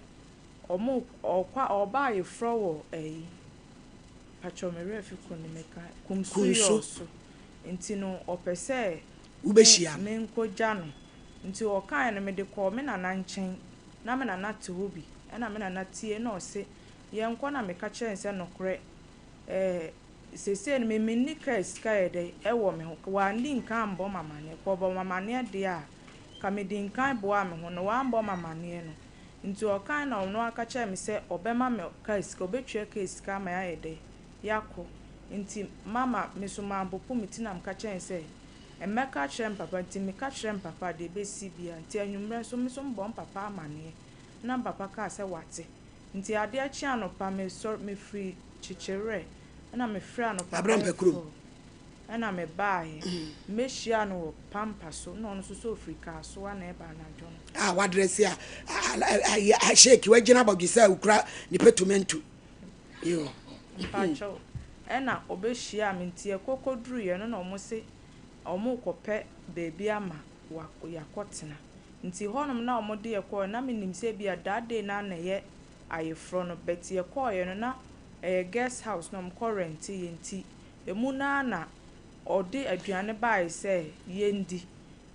Speaker 3: omo okwa oba ye fro wo pacho me refi ko ni meka kumsuyo so nti no opese
Speaker 2: ubehia
Speaker 3: me nko jano nti o kan na me de ko me na nchen na me na te hobi na me na tie na o se ye nko na me ka kire nse no kre sese no me ni ka sky de e wo me ho wa ndi nkan mbo mama ne ko bo mama ne de a ka me di nkan bo a me ho no wa mbo mama ne no nti o kan na no aka kire me se obema me ka sky obetwe ka sky ma ya de yako nti mama mesoma bopo mitina mka chen se emeka chrem papa nti meka chrem papa de besi bia nti anwumre so mesom bom papa amane na papa ka se wate nti ade achi anopa me so me free chichire na me free anopa
Speaker 2: abram pekrum
Speaker 3: na me bae me hia no pampa so no no so afrika so na e ba na jon
Speaker 2: wadress a shake we gina bagisa ukra ni petumentu yo
Speaker 3: pacho ena obehia mentie kokoduru ye no na omose omukope bebi ama wa yakotena nti honom na omode ye ko na menim se bia dade na na ye ayefro no betie ko ye no na guest house no current ye nti emu na ode aduane bae se ye ndi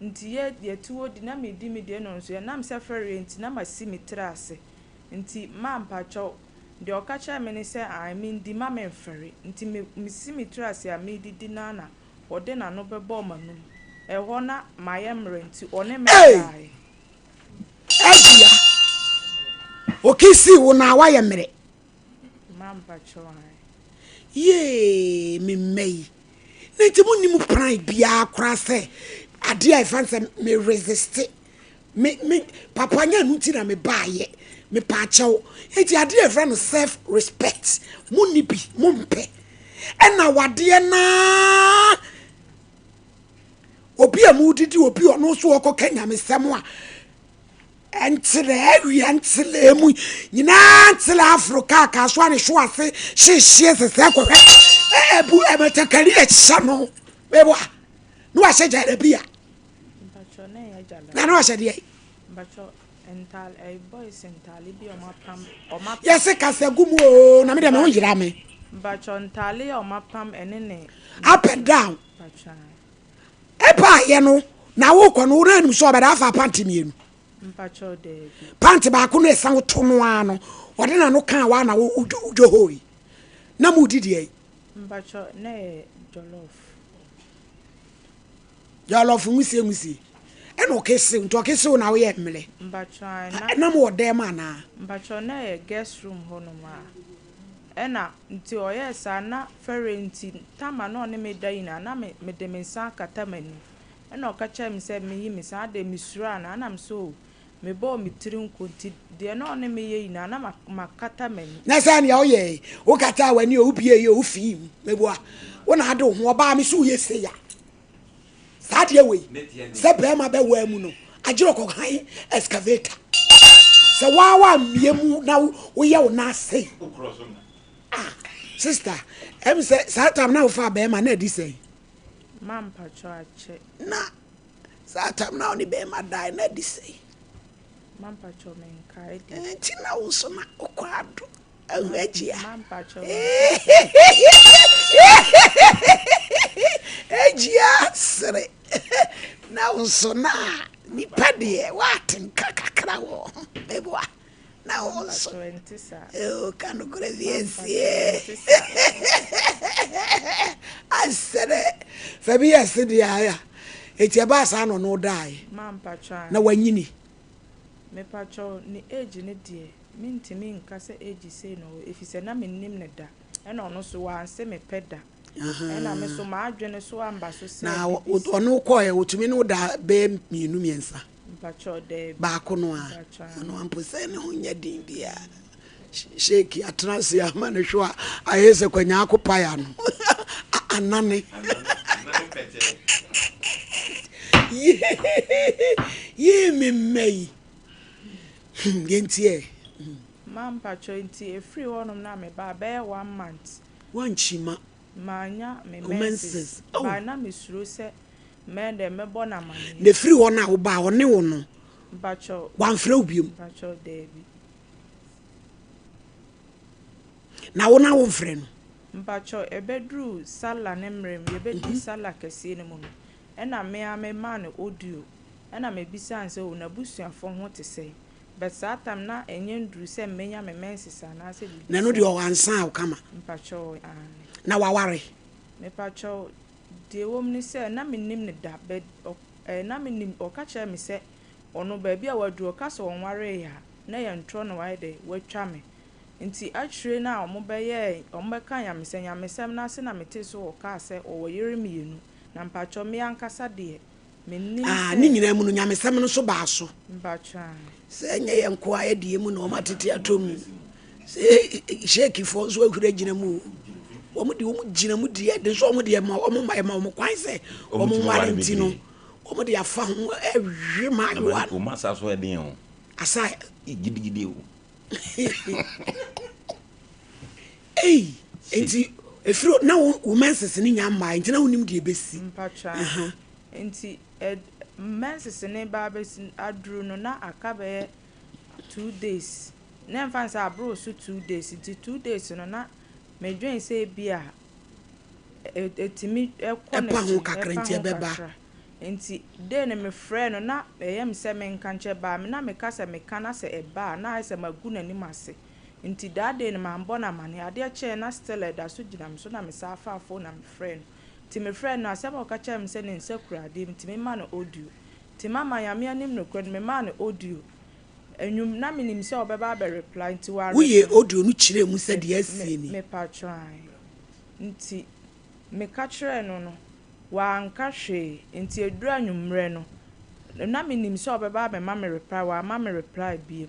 Speaker 3: nti ye tuwo di na medi de no nso ye nam se fere nti na masi mitrase nti mampacho de okacha me ne se I mean di ma memfere nti me simitrase a me didi na ode na no bebo manum e ho na mayemre nti one me dai
Speaker 2: adia okisi wo na wa yemre
Speaker 3: mamba chwan
Speaker 2: ye me mei nti mo nimu pran bia akora se ade I fancy me resist me papa nya nu ti na me baaye me pacho eti ade e friend self respect muni bi mumpe ena wade na obi amudidi obi ono so okọ Kenya mesem a Entile ewi entile emu nyina entile Africa ka so ane hwo ase hye sese kwehwe ebu emetakari echa no bebo no ahye jare bia
Speaker 4: mpacho na ya jalo
Speaker 2: na no ahye de
Speaker 4: mpacho ental boys entale bi omapam
Speaker 2: yese kasagumu o na me de me ho yira me
Speaker 4: mpacho entale omapam enene
Speaker 2: up and down
Speaker 4: mpacho
Speaker 2: epa ye no na wo kɔ no wo ranum so obeda afa panty mienu
Speaker 4: mpacho de
Speaker 2: panty ba ko no esan to no ano ode na no kan wa na wo ujo hoi na mu didi ai
Speaker 4: mpacho na
Speaker 2: jollof musie eno kese nto kese na wo ye mmele
Speaker 4: mpacho
Speaker 2: na mo ode ma na
Speaker 4: mpacho na guest room hono ma ena nti oye sa na ferenti tama no ne me dai na me de mensa kata mani ena okacha mi se me yi mi sa de misura na na so me bo mi tirin konti de no ne me yi na makata mani
Speaker 2: na sa ne o ye wo kata wani o bie ye o fi mebo a wo na ade ho oba mi so ye se ya sa de we se be ma be wa mu no agiro ko han excavator se wa miemu na wo ye wo na sei sister em say satam na ufa be ma na di say
Speaker 4: mam pacho ache
Speaker 2: na satam na oni be ma dai na di say
Speaker 4: mam pacho men kai di
Speaker 2: ti na wo so na okwado awajia
Speaker 4: mam pacho
Speaker 2: ejia sere na wo so na ni pade wa tinka kakra wo beboa na wo so kanu greviesi asere fabi yasidi ya etia ba sa no dai
Speaker 4: mam pacho
Speaker 2: na wanyini
Speaker 4: me pacho ni age ne die mintimi nka se age sei no efise na mennim ne da ena ono so wa anse me peda ena me so ma adwene so amba so se
Speaker 2: na ono ko e otumi no da be mienu miensa
Speaker 4: pacho de
Speaker 2: ba ko no a no ampose ne ho nya din bia sheki atransi ama ne hwo a ayese kwanya akopa ya no anane ye me mai yentie
Speaker 4: mam pacho nti efri wonum na me ba 1 month
Speaker 2: wanchima
Speaker 4: manya me menses ba na me suro se me de me bona mani
Speaker 2: ne free won na wo ba one wo no
Speaker 4: pacho
Speaker 2: wan frɛ obiom
Speaker 4: pacho debi
Speaker 2: na wo na wo frɛ no
Speaker 4: pacho ebedru sala ne mrem yebedi sala kese ne mu no ena me man audio ena me bisa anse wo na busuafo ho te sei but satam na enyendru se menya me menses ana se bi
Speaker 2: na no de o ansa wo kama
Speaker 4: pacho
Speaker 2: na waware
Speaker 4: me pacho de wom ni se na mennim ne da bed na mennim o ka kire me se ono ba bia wadu o ka so wonware ya na ye ntro no wai de watwa me nti atwire na omobeye ombeka nyamesem na se na mete so o ka se o woyere mienu na mpacho me ankasa de mennim
Speaker 2: ni nyina mu no nyamesem no so ba so
Speaker 4: mpacho
Speaker 2: se nye ye nko a de mu no matete atomu se sheki fo so ahura gina mu omo gina mu de so omo de ma omo kwan se omo ware nti no omo de afa ho ehwe ma yo
Speaker 5: o masa so eden o
Speaker 2: asa
Speaker 5: gidigidi o
Speaker 2: enti efiro na wo menses ni nyamba nti na wonim de besi
Speaker 4: mpacha enti menses ne ba besi adru no na akabe 2 days na mfansa abro so 2 days nti 2 days no na medwen se bia etimi ekona
Speaker 2: ho kakra nti ebeba
Speaker 4: enti de ne me frɛ no na eyem se me nkanche ba me na me kasa me kana se eba na ase maguna ni mase nti dade ne mambo na mane ade che na still da so ginam so na me sa afafo na me frɛ no ti me frɛ no ase ba ka che me se ne nsakura de nti me ma no audio ti mama ya me anim no kwen me ma no audio enwum na me nim se obeba be reply nti wa
Speaker 2: wo ye audio no kire mu se de asie ni
Speaker 4: me patron nti me ka kire no wa anka hwe nti edura nwumre no na me nim se obeba be ma me reply wa ma me reply bi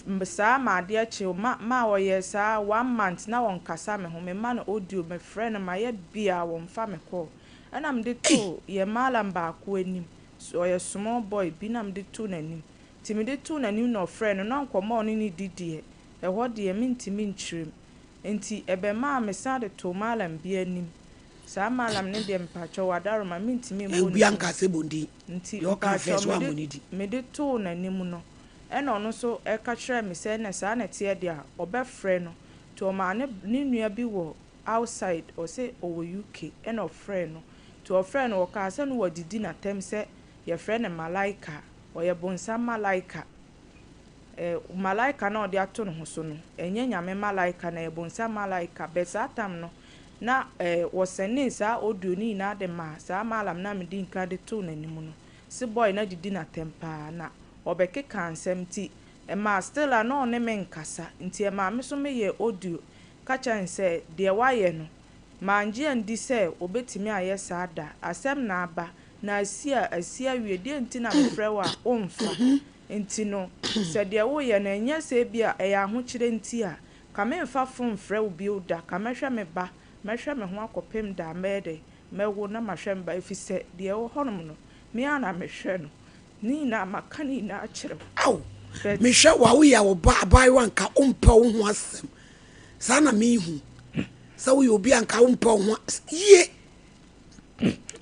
Speaker 4: mbesa ma de achi ma wo ye sa 1 month na won kasa me ho me ma no audio me friend ma ye bia won fa me call ana me de to ye malam ba ko anim so ye small boy bi na me de to nanim
Speaker 7: nti me de to na nim no friend no nkomo no ni didie ɛhɔ de me ntimi nkyirem nti ebe ma me sa de to malam bi anim sa malam ne de mpacho wadaro ma me ntimi
Speaker 2: mbo bi anka se bondi
Speaker 7: nti
Speaker 2: yo ka fe so amonidi
Speaker 7: me de to na nim no ɛna ɔno so ɛka kyerɛ me sɛ na saa na tie de a ɔbɛfrɛ no to ɔma ne nua bi wɔ outside or say over UK ɛna ɔfrɛ no to ɔfrɛ no ɔka sɛ no wɔdidi na tem sɛ yɛ frɛ ne malaika ɔyɛ bonsa malaika malaika na ɔde ato no ho so no ɛnyɛ nyame malaika na yɛ bonsa malaika bɛ saa tam no na wɔsɛne saa audio ni na de ma saa malam na me di nka de to n'anim no si boy na didi na tempa na ɔbɛkeka nsɛm ti ɛma still a na ɔne me nkasa nti ɛma me so me yɛ audio kacha nse de wayɛ no manje andi sɛ obetimi ayɛ saa da asɛm na aba na asia wie de nti na mefrɛ wa omfa nti no sɛ de wo yɛ na nya sɛ bia ɛyɛ ahokyere nti a ka me mfa fom frɛ wo bi oda ka mehwɛ me ba mehwɛ me ho akɔpem da mɛde mɛwo na mahwɛ me ba efisɛ de wo honom no me ana mehwɛ no ni na maka ni na akyerɛ
Speaker 2: aw mehwɛ wa wo ya wo ba abai wanka ompa wo ho asɛm sana mehu sa wo obi anka wo mpa ho ye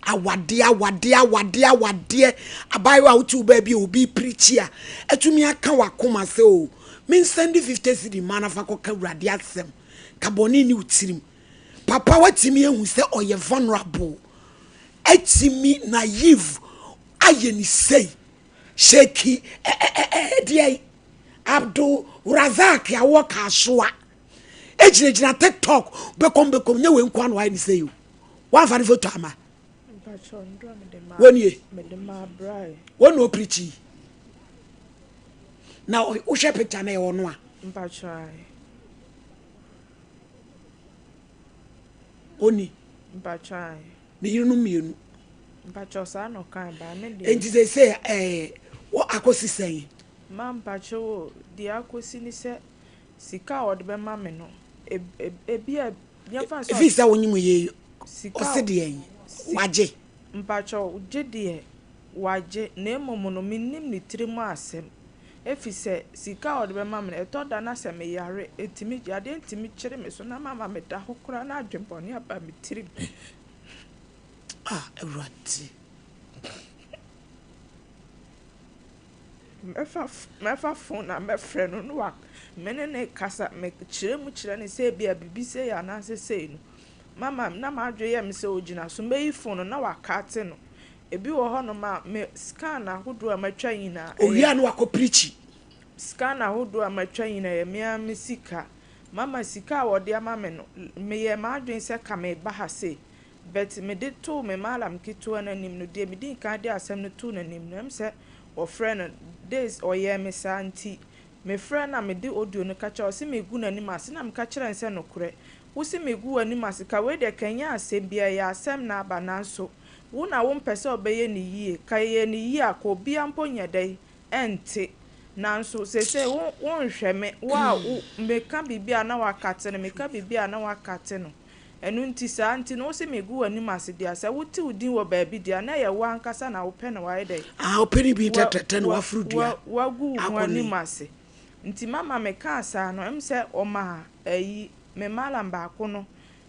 Speaker 2: awade abai wa utu ba bi obi preach a atumi aka wakoma se o men send 50 cedi mana fa ko ka wurade asɛm kaboni ni utirim papa watimi ehu se oye vulnerable atimi naive ayeni sei sheki die Abdul Razak ya woka soa ejina TikTok bekom nye we nkwa no wa ni say you one fan photo ama woni
Speaker 7: me de ma brai
Speaker 2: woni o preach na o she picture na e wono a
Speaker 7: mpachai
Speaker 2: oni
Speaker 7: mpachai
Speaker 2: ni yinu mienu
Speaker 7: mpacho sa no kan ba me de
Speaker 2: enti say wo akosi say
Speaker 7: ma mpacho di akosi ni se sika od be ma me no ebia nyafa so
Speaker 2: visa wonyimu ye o se de yen waje
Speaker 7: mpacho je waje na emomo no minim ni tirimu asem efise sika od be ma me eto da na se me yare etimi ade entimi kire me so na mama me da hokura na adwempone aba me tirim
Speaker 2: Erati
Speaker 7: mefa phone na me frɛ no wa menene kasa me kire ne sɛ bia bibi sɛ ya na sɛ no mama na ma adwe yɛ me sɛ ogina so meyi phone na wa kate no ebi wɔ hɔ no ma me scan ahodo a matwa yina
Speaker 2: owia no akɔ
Speaker 7: scan ahodo a matwa yina yɛ me sika mama sika wɔ de ama me no me yɛ ma adwe sɛ ka me ba ha sɛ but me de to me malam kitu na nim no de me din ka de asɛm no to na nim no em sɛ o friend days oyɛ me santi me friend na me de audio no ka kyerɛ o se me gu na nim ase na me ka kyerɛ nse no korɛ wo se me gu anim ase ka we de kanya asɛm bia ya asɛm na aba nanso wo na wo mpɛ sɛ obɛyɛ ne yie ka yɛ ne yie akɔ bia mpo nyɛdai ente nanso se wo nhwɛ me wa me ka bibia na wakate no me ka bibia na wakate no enu nti saa nti no se me gu anim ase dia sɛ wote udin wɔ baabi dia na yɛ wa nkasa na wo pɛ na wae dai
Speaker 2: openi bi tete na wafrudua
Speaker 7: wa gu anim ase nti mama me ka asa no em sɛ ɔma ayi me malam ba ko no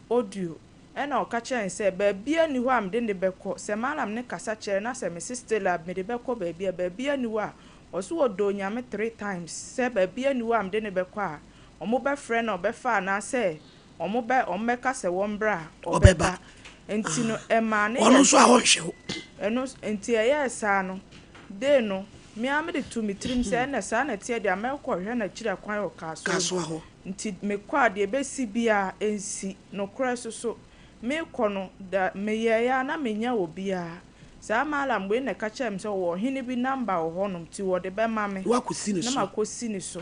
Speaker 7: audio ɛna ɔka kyerɛ sɛ baabi ani hɔ am de ne bɛkɔ sɛ malam ne kasa kyerɛ na sɛ me sister lab me de bɛkɔ baabi ani hɔ a ɔso wɔdo nyame 3 times sɛ baabi ani hɔ am de ne bɛkɔ a ɔmo bɛfrɛ na ɔbɛfa na sɛ ombeka se wombra obeba enti no ema ne
Speaker 2: ono so ahonhwe
Speaker 7: eno enti esa no de no me amede to mitrim se na sa na tie de amekọ hwe na kire kwan o kaso
Speaker 2: ho
Speaker 7: nti me kwa de besi bia ensi no kra so me kọ no da me ye ya na menya obi a sa mala mgbe na ka chem se wo hene bi number wo honom ti wo de be ma me
Speaker 2: wakosi ne so
Speaker 7: na makosi ne so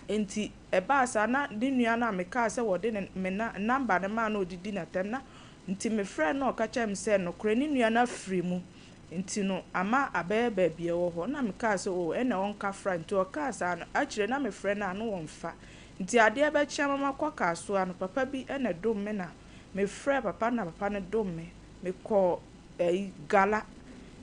Speaker 7: enti eba asa na di nua na me ka se wo de me na number de ma na odidi na tem na nti me friend no ka chem se no kra ni nua na free mu nti no ama abeba bia wo ho na me ka se o e na won ka friend to ka asa na akire na me friend na no won fa nti ade ebe chia mama kwa ka so ano papa bi e na dom me na me friend papa na papa ne dom me ko gala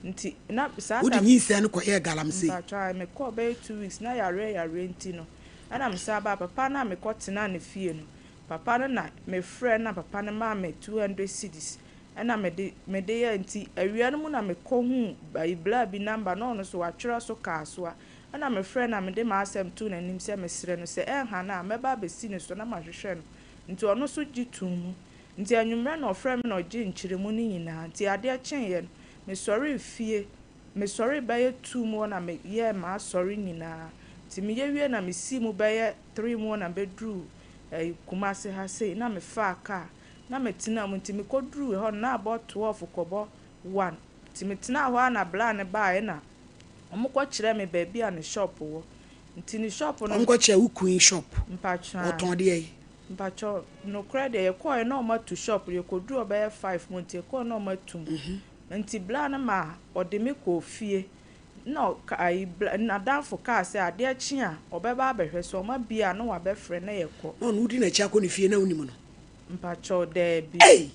Speaker 7: nti na saa
Speaker 2: wodi nyinsa no kɔyɛ galamsey
Speaker 7: mpacha me call be 2 weeks na yare nti no ana me sa ba papa na me kɔtena ne fie no papa no na me frɛ na papa no ma me 200 cedis ana me de yɛ nti awia no mu na me kɔ hu bla bi number no so watwerɛ so ka so a ana me frɛ na me de ma asɛm to n'anim sɛ me srɛ no sɛ ɛnha na mɛba besi ne so na ma hwehwɛ no nti ɔno so gyi tum nti anwumrɛ na ɔfrɛ me na ɔgye nkyeremu no nyinaa nti adeɛ kyenye no me sɔre fie me sɔre bɛyɛ 2 mu na me yɛ ma sɔre nyinaa nti me yɛ wie na me si mu bɛyɛ 3 mu na bedru Kumase ha sei na me fa aka na me tena mu nti me kodru hɔ na abɔ 12 kɔbɔ 1 nti me tena hɔ na bla ne bae na ɔmo kɔ kyerɛ me baabi a ne shop wɔ nti ne shop no
Speaker 2: ɔmo kɔ kyerɛ wo queen shop
Speaker 7: mpacha
Speaker 2: ɔtɔn de yi
Speaker 7: mpacha no credit ye kɔ na ɔmo to shop ye kodru ɔbɛyɛ 5 mu nti kɔ na ɔmo tum nti bla ne ma ɔde me kɔ fie no kai na danfo ka sɛ ade akyi a ɔbɛba abɛhwɛ so ɔma bia no wabɛfrɛ na yɛkɔ
Speaker 2: no no di na kyi akɔ ne fie na wonim no
Speaker 7: mpacho de bi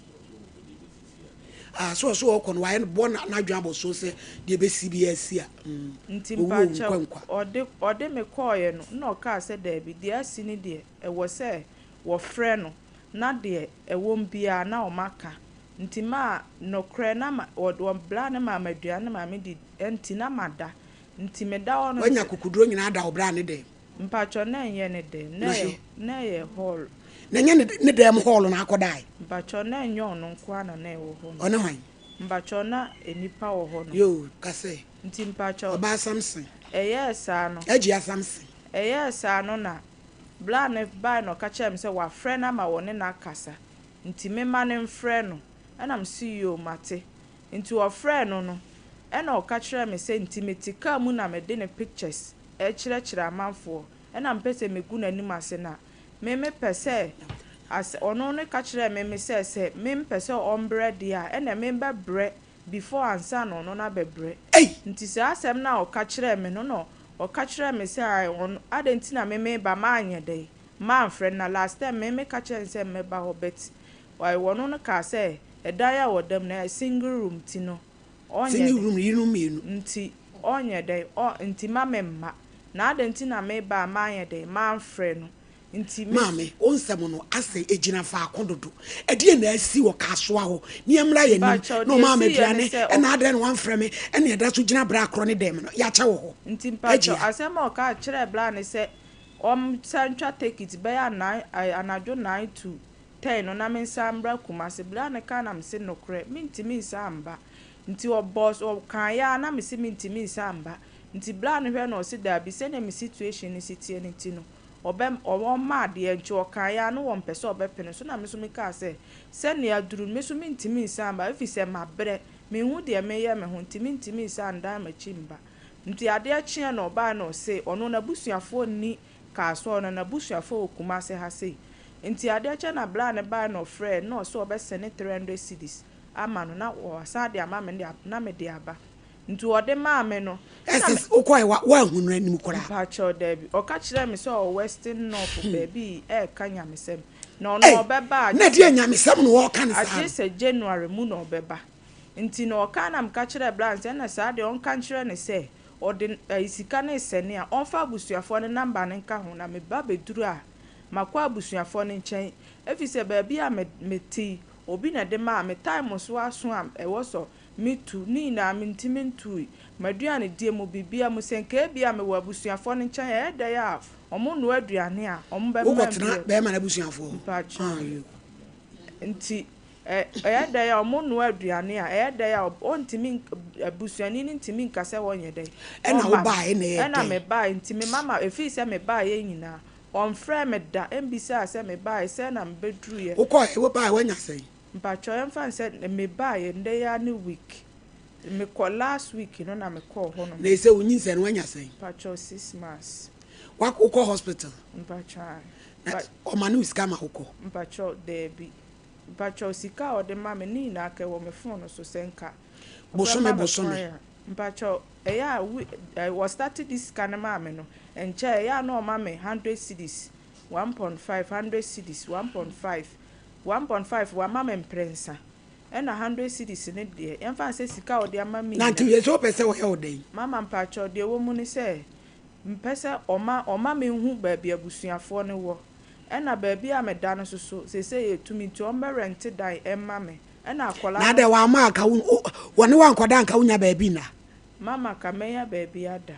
Speaker 2: so ɔkɔ no wayɛ no bɔ na adwa abɔ so sɛ de bɛsi bi asi a
Speaker 7: nti mpacho ɔde me kɔɔyɛ no na ɔka sɛ de bi de asi ne de ɛwɔ sɛ wɔfrɛ no na de ɛwɔ mbia na ɔmaka nti ma no kra na ma bla ne ma madua ne ma me di enti na mada nti me da ono
Speaker 2: wanya kukuduro nyina da obra ne de
Speaker 7: mpacho na enye ne de na ye hall
Speaker 2: na nya ne de m hall na akodai
Speaker 7: mpacho na enye ono nko na na ewo ho
Speaker 2: ono hwan
Speaker 7: mpacho na enipa wo ho no
Speaker 2: yo kase
Speaker 7: nti mpacho
Speaker 2: oba Samson
Speaker 7: eye sa no
Speaker 2: ejia Samson
Speaker 7: eye sa no na bla ne ba no ka chem se wa frɛ na ma wone na kasa nti me ma ne mfrɛ no ana m CEO mate nti wo frɛ no no ɛna o ka kyerɛ me sɛ nti metika mu na me de ne pictures kyerɛkyerɛ amanfo ɛna mpɛsɛ megu n'anim ase na me pɛsɛ as ɔno ne ka kyerɛ me sɛ me mpɛsɛ ɔmbrɛ de a ɛna me bɛbrɛ before ansa no no na bɛbrɛ nti sɛ asɛm na o ka kyerɛ me no o ka kyerɛ me sɛ ɔno adenti na me ba ma anyɛ dɛ ma mfrɛ na last time me ka kyerɛ sɛ me ba hɔ bet why wono no ka sɛ ɛdan a wɔdam na single room ti no
Speaker 2: single room yinu mienu
Speaker 7: nti onye dai nti mamemma na adenti na me ba maanye dai manfrɛ no nti
Speaker 2: mame onsɛm no ase ejina fa akododo ɛde na asi wɔ kasoa hɔ ne emra yɛ ni no mame duane ɛna adɛ no wanfrɛ me ɛne ɛda so gyina bra akro ne dem no ya kyɛ wɔ hɔ
Speaker 7: nti mpacho asɛm o ka kyerɛ bla ne sɛ santwa take it bɛyɛ anadwo 9 to 10 no na me nsambra Kumase bla ne ka na me se no korɛ mintimi nsamba nti o boss o kan ya na me se mintimi nsamba nti bla ne hwɛ no se da bi se na me situation ni sitie ne ti no obem o ma de nti o kan ya no won pese obepene so na me so me ka se ne aduru me so mintimi nsamba efi se mabrɛ me hu de me ye me hu mintimi nsanda ma chimba nti ade akye na oba na o se ono na busuafo ni ka so no na busuafo Kumase ha sei nti ade akye na bla ne ba no frɛ no so obesene 300 cedis ama no na o asade ama me na me de aba nti ode ma me no
Speaker 2: ss okoi wa hunu anim kora
Speaker 7: pa cho Debbie o ka kyerɛ me so western north baby ka nyamesem na ono obeba
Speaker 2: na de nyamesem no wo ka ne sa
Speaker 7: agye se January mu na obeba nti na o ka na me ka kyerɛ blance na sa de on ka kyerɛ ne se ode isika na esene a on fa busuafo ne number ne nka ho na me ba beduru a makwa abusuafo ne nkyɛn efise baabi a me ti obi na de ma me time so aso am ɛwɔ so me tu ni na me ntimi ntu maduane die mu bibia mu senka bia me wɔ abusuafo ne nkyɛn ɛda ya ɔmo no aduane a ɔmo bɛ ma
Speaker 2: bɛ ma na abusuafo
Speaker 7: nti ɛda ya ɔmo no aduane a ɛda ya ɔntimi abusuani ne ntimi nkasɛ wɔnyɛ dɛ
Speaker 2: ɛna wo ba
Speaker 7: ɛna me ba ntimi mama efi sɛ me ba ye nyina on frɛ me da mbisa sɛ me ba sɛ na mbedru ye
Speaker 2: wokɔ wo ba wanya sɛ
Speaker 7: mpacho emfa sɛ me ba ye nde ya ne week me call last week no na me call ho no
Speaker 2: na sɛ wonyin sɛ no wanya sɛ
Speaker 7: mpacho 6 months
Speaker 2: wokɔ hospital
Speaker 7: mpacho
Speaker 2: o manu iska ma wokɔ
Speaker 7: mpacho Debbie mpacho sika o de ma me ni na aka wo me phone so senka
Speaker 2: bosome
Speaker 7: mpacho eya we started this kind of ma me no enche ya no ma me 100 cedis 1.5 100 cedis 1.5 wa ma me prensa ɛna 100 cities ne deɛ yɛmfa sɛ sika ɔde ama me
Speaker 2: na nti yɛ so pɛ sɛ wɔyɛ ɔdan
Speaker 7: mama mpakyɛ deɛ wɔ mu ne sɛ mpɛ sɛ ɔma menhu baabi abusuafoɔ ne wɔ ɛna baabi a meda no so sese yɛtumi nti ɔmbɛrɛnte dan ɛma me ɛna akɔla
Speaker 2: na de wama aka wɔne wankɔda anka wonya baabi na
Speaker 7: mama ka mɛya baabi ada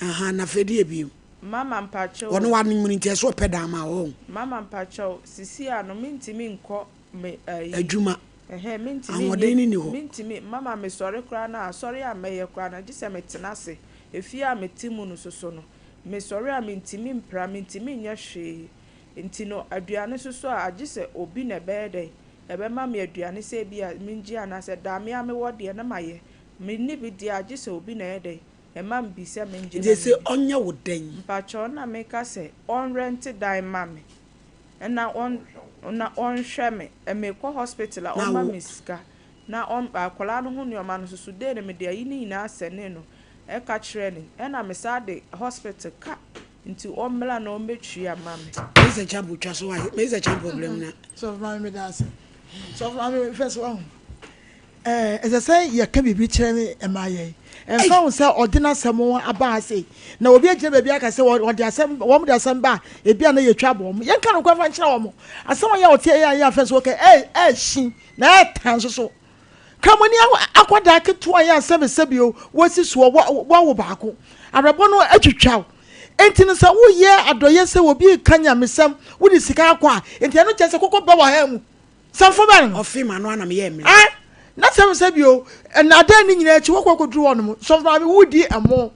Speaker 2: aha na fɛdi ebiem
Speaker 7: mama mpakyɛ
Speaker 2: wɔne wa no nti ɛso pɛ da ma wɔn
Speaker 7: mama mpakyɛ sisi a no mentimi nkɔ me
Speaker 2: adwuma
Speaker 7: mentimi ni mentimi mama me sɔre kora na sɔre a mɛyɛ kora na gye sɛ metena ase efie a meti mu no soso no me sɔre a mentimi mpra mentimi nyɛ hwee nti no aduane soso a agye sɛ obi na ɛbɛyɛ dɛ ɛbɛma me aduane sɛ bi a mengye anasɛ dame a mewɔ deɛ na mayɛ menni bi deɛ agye sɛ obi na ɛyɛ dɛ ɛma mbi sɛ mengye
Speaker 2: na sɛ ɔnyɛ wo dan
Speaker 7: mpakyɛ na meka sɛ ɔnrɛnte dan ma me ɛna ɔnhwɛ me ɛmekɔ hospital a ɔma me sika na akwadaa no ho nneɛma no soso de ne me de ayi ne nyinaa sɛne no ɛka kyerɛ ne ɛna me saa de hospital ka nti ɔmmla na ɔmbɛtwi ama me
Speaker 2: mese champo twa so ayi mese champo problem na
Speaker 3: so ma me da se so ma me first one as I say you can be kyerɛ me emaye ɛmfa wo sɛ ɔdena sɛm aba ase na obi agyina baabi aka sɛ wɔde asɛm wɔm de asɛm ba ebi ana yɛtwa bɔ mo yɛnka no kwafa nkyerɛ wɔ mo asɛm yɛ ɔte yɛ afɛ so okay hyi na ɛtan so kamoni akɔda ketewa yɛ asɛbesɛbio wɔsi so wɔwo baako abrabɔ no atwitwaw enti no sɛ woyɛ adɔyɛ sɛ obi ka nyamesɛm wode sika akɔ a enti ɛno kyɛ sɛ kokɔ ba wɔ ha mu samfo ba no
Speaker 2: ɔfe ma no anam yɛ me
Speaker 3: na asɛbesɛbio na ada ni nyina akyi wɔkɔ duru wɔn mu so ma me wodi ɛmo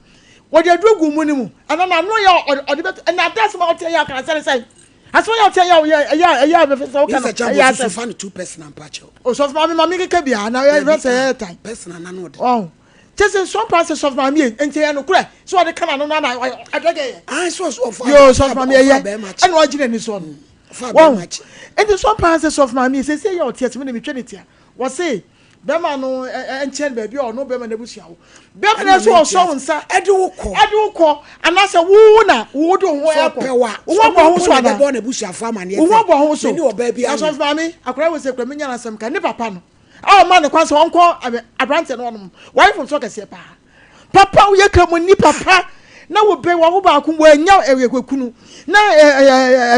Speaker 3: wɔde adugu mu ne mu ana na no yɛ ɔde bɛ na ada sɛ ma ɔte yɛ aka sɛ asọ ya ọtí ẹyà abẹfẹsẹ ọkàn náà ẹyà asẹ
Speaker 2: fa ni 2 personal mpacho
Speaker 3: o sọ fún mi kẹkẹ bia na ẹyà abẹfẹsẹ ẹyà time
Speaker 2: personal na no de
Speaker 3: oh tẹsí some process of my me ntẹ yẹn no kúrẹ sọ ọdẹ kan náà na adẹgẹ yẹ
Speaker 2: ah so of
Speaker 3: yo sọ fún mi ẹyẹ ẹnu ọjì ní sọ no wow ntẹ some process of my me ṣe ṣe ẹyà ọtí ẹsẹ mi ni mi twẹ ne tia wọ́n sẹ bẹ́ẹ̀ma no ẹnkyẹn bẹẹbi ọ̀nà bẹ́ẹ̀ma na ebusia wo bẹ́ẹ̀ma na ẹsẹ ọ̀sọ́ nsa
Speaker 2: ẹdi wukọ
Speaker 3: anase wúwú na wúwú do ho ẹkọ wúwú bọ̀ ho so ada
Speaker 2: bẹ́ẹ̀ na ebusia fún amani ẹsẹ
Speaker 3: wúwú bọ̀ ho so
Speaker 2: ní ọbẹ̀ bi
Speaker 3: asọ fún mi akọrọ wọ sẹ kura mi nyana sẹm ka ní papa no ọ ma ne kwan sẹ wọn kọ aberante no ọnum wáyé fún sọ kẹsẹ papa wọ́n yẹ kàn mọ́ ní papa na wọ́n bẹ wọ́n bá kún wọ́n ẹ̀yà ẹ̀wẹ̀ kunu na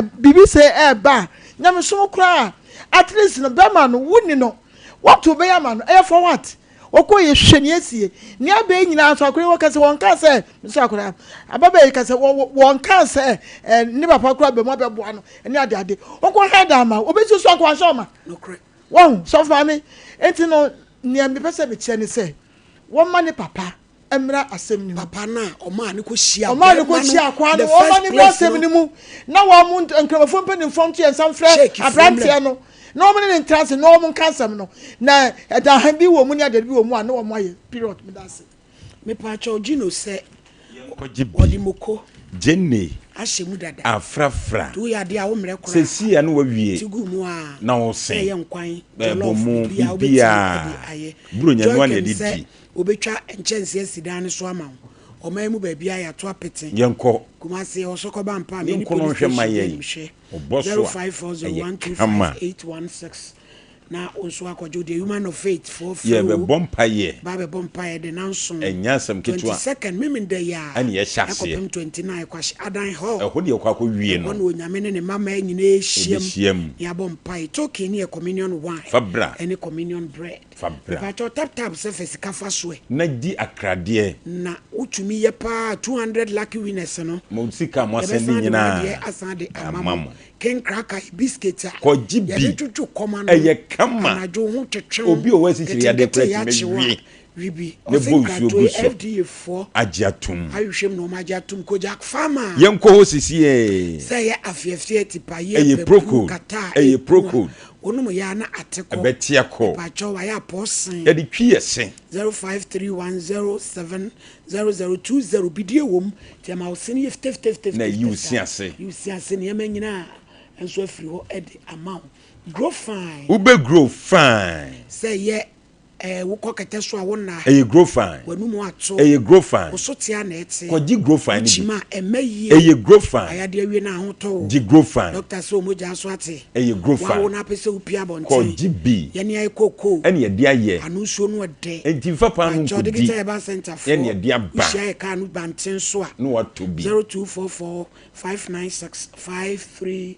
Speaker 3: bibi sẹ ẹ̀ bá nyàmísọ́ kura at least no bẹ́ẹ̀ma no wú ni no what to be a man for what okoye hweniesie ni abe nyina so akore wokase won ka se so akore ababa yi kase won ka se ni papa akora be mo be boa no ni ade okọ head ama obesu so akwa so ma
Speaker 2: no correct
Speaker 3: won so fa me enti no ni am be pese be kye ni se won ma ni papa emra asem ni
Speaker 2: papa na o ma ni ko hia
Speaker 3: kwa no o ma ni bo asem ni mu na wo mu nkrabafo mpa ni front ye nsam frɛ abrante no no mo ne trans no mo kansam no na da han bi wo mu ne ade bi wo mu a no wo mo aye period me da se
Speaker 2: me pa cha ogino se
Speaker 5: ko jibi
Speaker 2: odimoko
Speaker 5: jenne
Speaker 2: ahyemu dada
Speaker 5: afrafra
Speaker 2: tu ya de a wo mre kora
Speaker 5: se si ya no wawie
Speaker 2: tigu mu a
Speaker 5: na wo sen
Speaker 2: ye nkwan
Speaker 5: bo mu bibia buro nya no na didi
Speaker 2: obetwa enchense asidan so ama ọmọ emu baabi a yato apete
Speaker 5: yenko
Speaker 2: kumase osoko ba mpa
Speaker 5: me ni police station oboso
Speaker 2: 0540125816 na onso akwajo the human of faith for
Speaker 5: ye be bompa ye
Speaker 2: ba be bompa ye de nanso
Speaker 5: enyasam ketua
Speaker 2: 22nd memende ya
Speaker 5: ani ye hyase
Speaker 2: 29 kwashi adan hall
Speaker 5: ehodi ye kwa wie no
Speaker 2: ono onyame ne mama nyina ehiem ya bompa ye token ne communion wine
Speaker 5: fabra
Speaker 2: any communion bread
Speaker 5: fabra
Speaker 2: ba cho tap surface kafa so
Speaker 5: na di akrade
Speaker 2: na utumi ye pa 200 lucky winners no
Speaker 5: mo sika mo asendi nyina
Speaker 2: asade amamo ken cracker biscuit
Speaker 5: ko jibi eye kama obi o wasi chiri ya decorate me
Speaker 2: wibi
Speaker 5: ne bosu oguso
Speaker 2: FDA4
Speaker 5: agiatum
Speaker 2: ayuhwem no magiatum ko jack farmer
Speaker 5: yenko ho sisi e
Speaker 2: say ya afiafie tipa
Speaker 5: ye kata eye procode
Speaker 2: onum ya na ateko
Speaker 5: abetia ko
Speaker 2: pa cho wa ya posin
Speaker 5: ya di twi ese
Speaker 2: 0531070020 bidie wom ti ma osini 50
Speaker 5: na yusiase
Speaker 2: ne yamanyina enso afiri ho edi amount grow fine
Speaker 5: ube grow fine
Speaker 2: say ye wokɔ kɛtɛ so a wona
Speaker 5: eye grow fine
Speaker 2: wanu mu ato
Speaker 5: eye grow fine
Speaker 2: so tia na ete
Speaker 5: koji grow fine
Speaker 2: chima emayi
Speaker 5: eye grow fine
Speaker 2: ayade awie na ahoto
Speaker 5: ji grow fine
Speaker 2: doctor so moja so ate
Speaker 5: eye grow fine
Speaker 2: wa wona pese upia bonte
Speaker 5: koji bi
Speaker 2: yene ay koko
Speaker 5: ene ye dia ye
Speaker 2: anu so no de
Speaker 5: enti fa pa no ko di ene ye dia ba
Speaker 2: share ka no banten so a
Speaker 5: no what to be
Speaker 2: 0244 596 532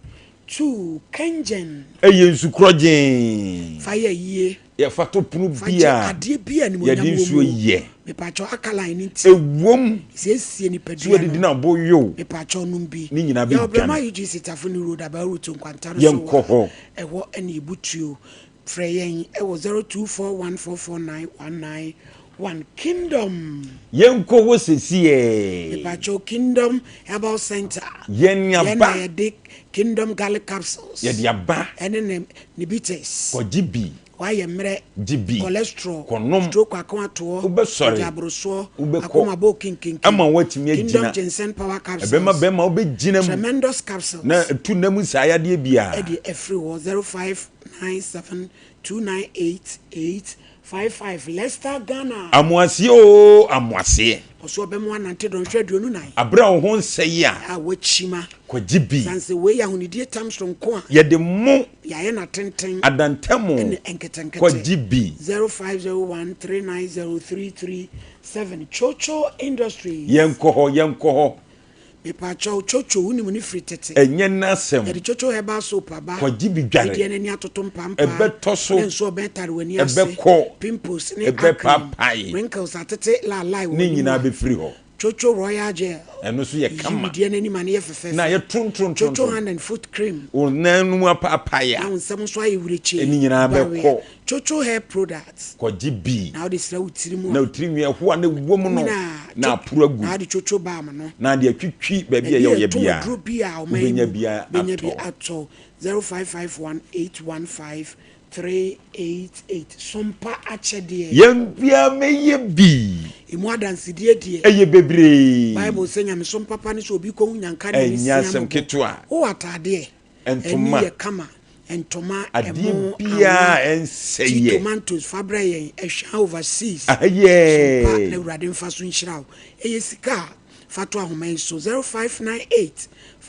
Speaker 2: Kenjen
Speaker 5: eye nsukrojin
Speaker 2: fire ye
Speaker 5: ya fato punu bia
Speaker 2: ade bia ni mo
Speaker 5: ya di nsuo ye
Speaker 2: me pacho akalan ni ti
Speaker 5: ewom
Speaker 2: siesie ni pedua
Speaker 5: so di na bo yo
Speaker 2: me pacho num bi
Speaker 5: ni nyina bi
Speaker 2: ya obrama
Speaker 5: kan
Speaker 2: UG sitafo ni road aba route nkwanta no
Speaker 5: ye nko ho
Speaker 2: ewo ene ibutuo freyen ewo 0241449191 Kingdom
Speaker 5: yenko wo sesie
Speaker 2: me pacho Kingdom Herbal Center
Speaker 5: yenyaba
Speaker 2: ye de Kingdom Garlic Capsules
Speaker 5: ye dia ba
Speaker 2: ene ne bites
Speaker 5: ko jibi
Speaker 2: why mre
Speaker 5: jibi
Speaker 2: cholesterol
Speaker 5: konom
Speaker 2: stroke akon ato jabroso akoma bo kinkin
Speaker 5: ama watimi agina
Speaker 2: Kingdom Ginseng Power Capsules
Speaker 5: bema obegina mu
Speaker 2: tremendous capsules
Speaker 5: na tu namu sayade bia
Speaker 2: edi every 0597298855 Leicester Ghana
Speaker 5: amuase o amuase
Speaker 2: oso bemu anante don hweduonu nan
Speaker 5: abra wo ho nsɛyi
Speaker 2: a wachima
Speaker 5: ko jibi
Speaker 2: sanse we ya hunidie tamstron ko a
Speaker 5: ye de mu
Speaker 2: ya ye na tenten
Speaker 5: adantamo
Speaker 2: enketenkete
Speaker 5: ko jibi
Speaker 2: 0501390337 Chocho Industries
Speaker 5: yenko ho
Speaker 2: me pacho chocho uni muni free tete
Speaker 5: enye nasem
Speaker 2: e chocho heba soap aba
Speaker 5: ko jibi dware
Speaker 2: e ni atoto mpampa
Speaker 5: ebe toso
Speaker 2: enso betare wani ase
Speaker 5: ebe ko
Speaker 2: pimples ni
Speaker 5: ebe papai
Speaker 2: wrinkles atete la lai
Speaker 5: ni nyina be free ho
Speaker 2: chocho royal gel
Speaker 5: eno so ye kama
Speaker 2: die nani ma ne fefe
Speaker 5: na ye tron
Speaker 2: chocho hand and foot cream
Speaker 5: o nanu apapaya
Speaker 2: na nsem so ayi wreche
Speaker 5: eni nyina be ko
Speaker 2: chocho hair products
Speaker 5: ko jibi
Speaker 2: na odi sra utirimu
Speaker 5: na utirimi ho na wom no na apuragu
Speaker 2: na odi chocho ba am no
Speaker 5: na de atwitwi ba bia ye bia
Speaker 2: group bia o
Speaker 5: benya bia
Speaker 2: ato 0551815388 Sompa achede
Speaker 5: yambia meye bi
Speaker 2: imu adansidie die
Speaker 5: eye bebre
Speaker 2: Bible say nyame sompa pa ne so obi ko nyanka ne
Speaker 5: enyasem ketwa
Speaker 2: o atade
Speaker 5: entoma
Speaker 2: ye kama entoma
Speaker 5: emo bia enseye
Speaker 2: tomatoes fabra ye ehwa overseas
Speaker 5: aye
Speaker 2: sompa na urade mfa so nhirawo eye sika fato ahoma so 0598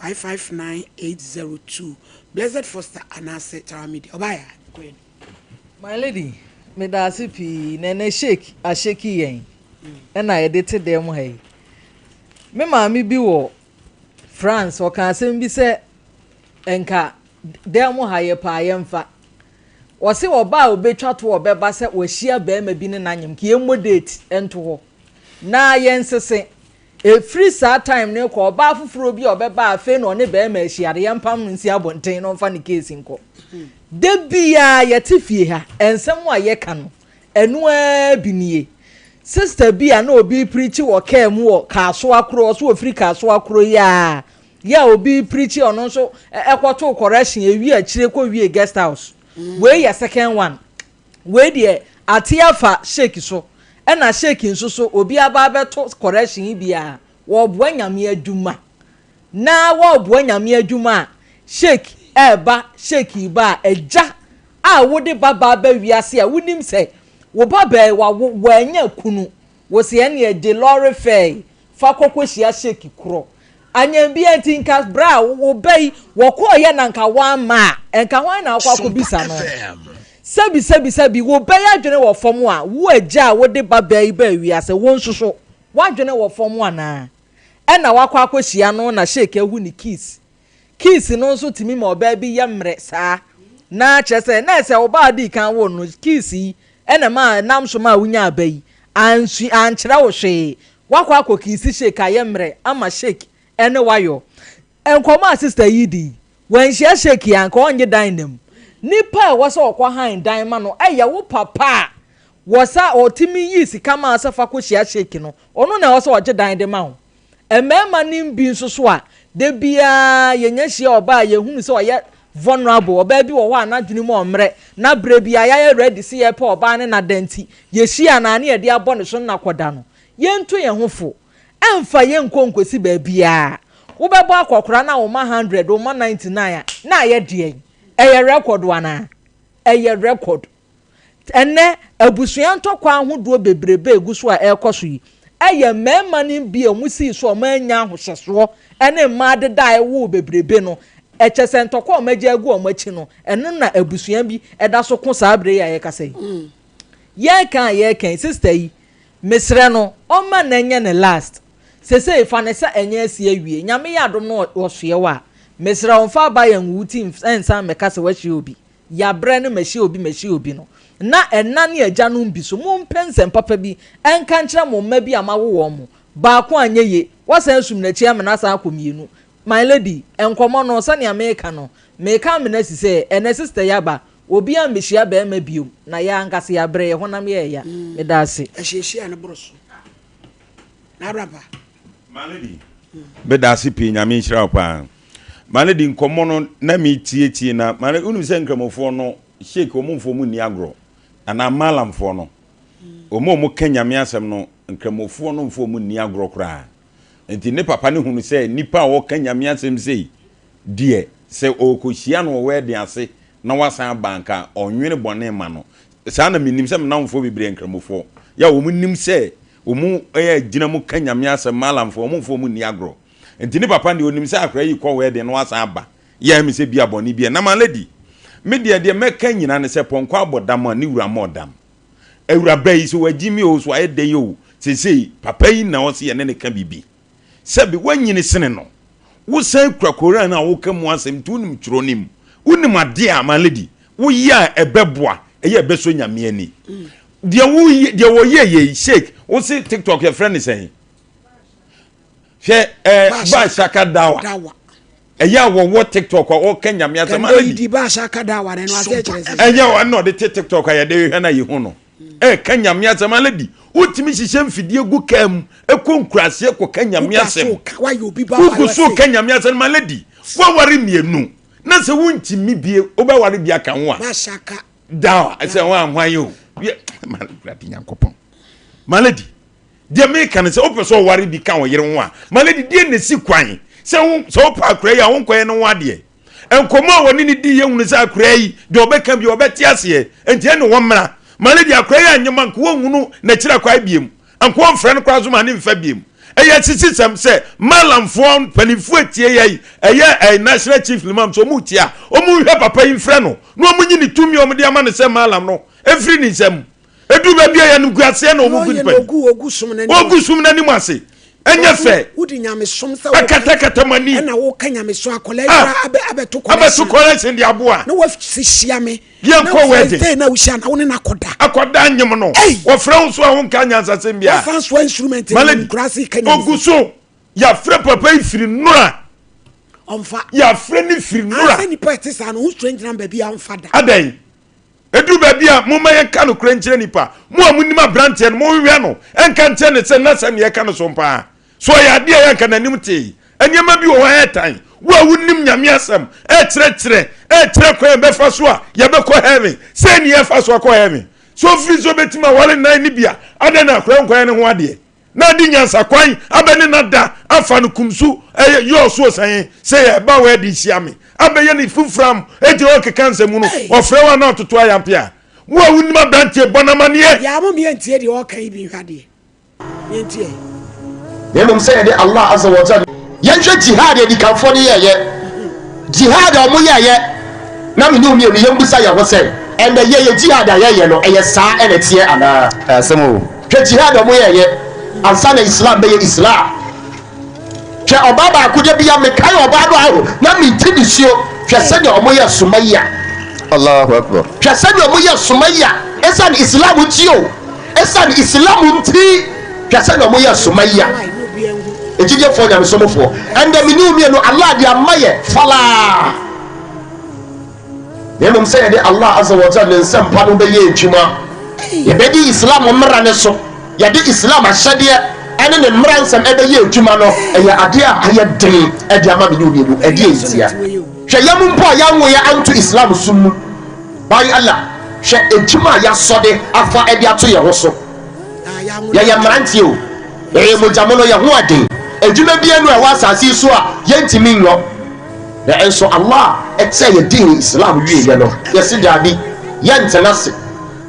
Speaker 2: 559802 Blessed Foster Anase Taramidi Obaya Queen
Speaker 4: my lady me da sipi na shake a shake yen na ye de te dem hay me maami bi wo France o kan asem bi se enka dem ha ye pa ye mfa wo se oba obetwa to obeba se wo hia ba ma bi ne nanyem ke ye modate ento ho na ye nsese e free sa time ne ko oba fufuro bi obeba afe no ne ba ma hia ye mpam nsi abonten no mfa ne case nko de bia ye tifie ha ensem a ye ka no enu a binie sister bia na obi preach wo ka mu wo kaso akro so ofri kaso akro ya obi preach ono so ekwoto correction ewi akire ko wi guest house we ya second one we de atiafa shake so na shake nso so obi aba beto correction bia wo bo anyame aduma na wo bo anyame aduma shake eba shake ba eja a wode baba ba wiase a wonim se wo baba wa anya kunu wo se ene e de lorry fare fa kokohia shake kro anya bia tinka bra wo bai wo ko ye na nka wan ma enka wan na akwa ko bisa no sabi wo bai adwene wo fom a wo aja wode baba ba wiase wo nsoso wadwene wo fom ana ena wakwa akohia no na shake ehu ni kiss no nso timi ma oba bi yemre saa na chese na ese oba di kan wo no kiss ena ma nam so ma wunya abai ansu ankyera wo hwe wakwa akokisi shake ayemre ama shake ene wayo enkoma sister yidi when she shake yan ko onye dynam nipa wo so okwa han dan ma no eye wo papa wo sa otimi yi sika ma asafa ko shake no ono na wo so oje dan de ma ho emema nim bi nso so a de bia yenya hia oba ye hunu se oye vulnerable oba bi wo ho anadwene mu omre na bre bia ya ready se ye pa oba ne na danti ye hia na ne ye de abone so na koda no ye nto ye hofo emfa ye nkonkosi ba bia wo bebo akokora na wo ma 100 wo ma 99 na ye de eye record wana eye record ene abusua ntokwa ahodo bebrebe eguso a ekoso yi eye mema ni bi omusi so manya ahohyeso ene ma deda ewo bebrebe no echese ntokwa omaje agu omachi no eno na abusua bi eda so ko saabre ya yekasa yi ye kan sister yi mesre no oma na enye ne last sese ifa ne sa enye asie awie nyame ya dom no wosoe wa mesre onfa ba yan wuti ensan mekasa wachi obi ya bre no machi obi no na enna ne agya no mbi so mo mpensem papa bi enka nkyere mo mma bi amawo wo mo ba ko anyeye wasan sum na chi amena sa akomienu my lady enkomo no sane America no meka amena sise ene sister yaba obi a mehia ba ema biom na ya ankase ya bre honam ye ya medase
Speaker 2: ehihia ne broso na braba
Speaker 5: my lady bedase pi nyame nhira pa my lady nkomo no na me tie na my lady unu se nkramofo no shake omumfo mu ni agro ana malamfo no omo kanyame asem no nkramofo no mfo mu ni agro kra enti ne papa ne hunu se nipa wo kanyame asem sei die se okohia no we de ase na wasan banka onwene bone ma no sa na minim se namfo bebre nkramofo ya wo nim se omu gina mu kanyame asem malamfo omumfo mu ni agro enti ne papa ne onim se akra yi ko we de no wasan ba ya mi se bia bone bia na ma lady media de meka nyina ne se ponko abodam ani wura modam ewura bai so wagimi o so ayede yo sesei papa yi na wose ye ne ka bibi sebi wanyini sene no wo san krakora na wo kamu asem tunim turonim unim ade a maledi wo ya ebeboa eye ebeso nyame ani de wo ye shake wo se TikTok your friend is saying she ba shaka dawa eya wo TikTok o Kenya me asema
Speaker 2: na di ba shaka dawa na no ase kyerese
Speaker 5: eya wo no de TikTok ya de hwe na yi hu no Kenya me asema lady utimi hihye mfidie gu kam ekonkurase ko Kenya me asema
Speaker 2: wa yo bi ba
Speaker 5: wa so Kenya me asema lady wo ware mienu na se wuntimi bie oba ware bia kan ho a
Speaker 2: ba shaka
Speaker 5: dawa ase wo anhwan yo man gradi nyankopon malady de me kan se opeso ware bi kan wo yere ho a malady de ne si kwan so pa kura ya won koye no wade enkomo woni ni di yehunu sa kura yi de obeka bi obeti ase enti ene wo mra maledi akura ya nyema nko wonu na kira kwa biem anko mfre no kwa zuma ne mfa biem eya sisisem se malamfo panifu atie yai eya national chief limam so mu tia o mu hwe papa yi mfre no no mu nyini tumi o mu de ama ne se malam no efri ni sem edu ba bia ya no guase na o mu gudu pa ogu sum na ni mu ase enye fe
Speaker 2: udi nyame som sa
Speaker 5: akata mani
Speaker 2: na wo ka nyame so akola ira abeto
Speaker 5: kola se ndi aboa
Speaker 2: na wo fihia me
Speaker 5: ye ko wede
Speaker 2: na wo hia na wo ne
Speaker 5: akoda anyem no wo frɛ so a wo nka nyansa se bia
Speaker 2: wo fanso instrument
Speaker 5: ni
Speaker 2: krasi ka nyame
Speaker 5: oguso ya frɛ papa ifiri nura
Speaker 2: onfa
Speaker 5: ya frɛ ni firi nura
Speaker 2: ani petisa no strange number bia onfa da
Speaker 5: adan edu ba bia mo maye ka no krankyere nipa mo amunima branche no mo hwe no enka nche ne se na sam ye ka no so mpa so ya de ya nka nanim te anyema bi wo ha tan wo awunim nyame asem kyerɛ ko be fa so a ye be ko heaven se ni ye fa so ko heaven so free so betima wale nan ni bia ade na kran ne ho ade na di nyansa kwan abene na da afa no kumsu yo so san se ye ba we di hiame abeye ni fufram eje o kekanse mu no ofre wa na ototo ayampia wo awunima branche bonamanie
Speaker 2: ya mo me ntie de o kan bi hwade ntie
Speaker 8: yemum say de Allah azza wa jalla yenhwe jihad e di kanfo ne ye jihad o mo ye na me no me yembusa ya ho say ende ye jihad ye no eye saa ene tie ana asemo hwe jihad o mo ye ansana islam be islam hwe obaba akuje bia me kai obado aho na me tidisio hwe se de o mo ye sumaya Allahu akbar hwe se de o mo ye sumaya esan islam tio esan islam nti hwe se de o mo ye sumaya ejije fo nyame somofo ende me ni no Allah dia maye fala yemum say de Allah azza wa jalla nsam pa no be ye adwuma ye be di islam mra ne so ye di islam ahyade ene ne mra nsam e be ye adwuma no eye ade a aye den e di ama me ni obi e di etia hwe yemum pa ya nwo ya antu islam sunmu bai Allah hwe adwuma ya sode afa e di ato ye ho so ye mrantie o e mo jamono ye ho aden adwuma bia no e wa asase so a ye ntimi nyo na enso Allah etse ye din islam wie ye no ye se dabi ye ntenase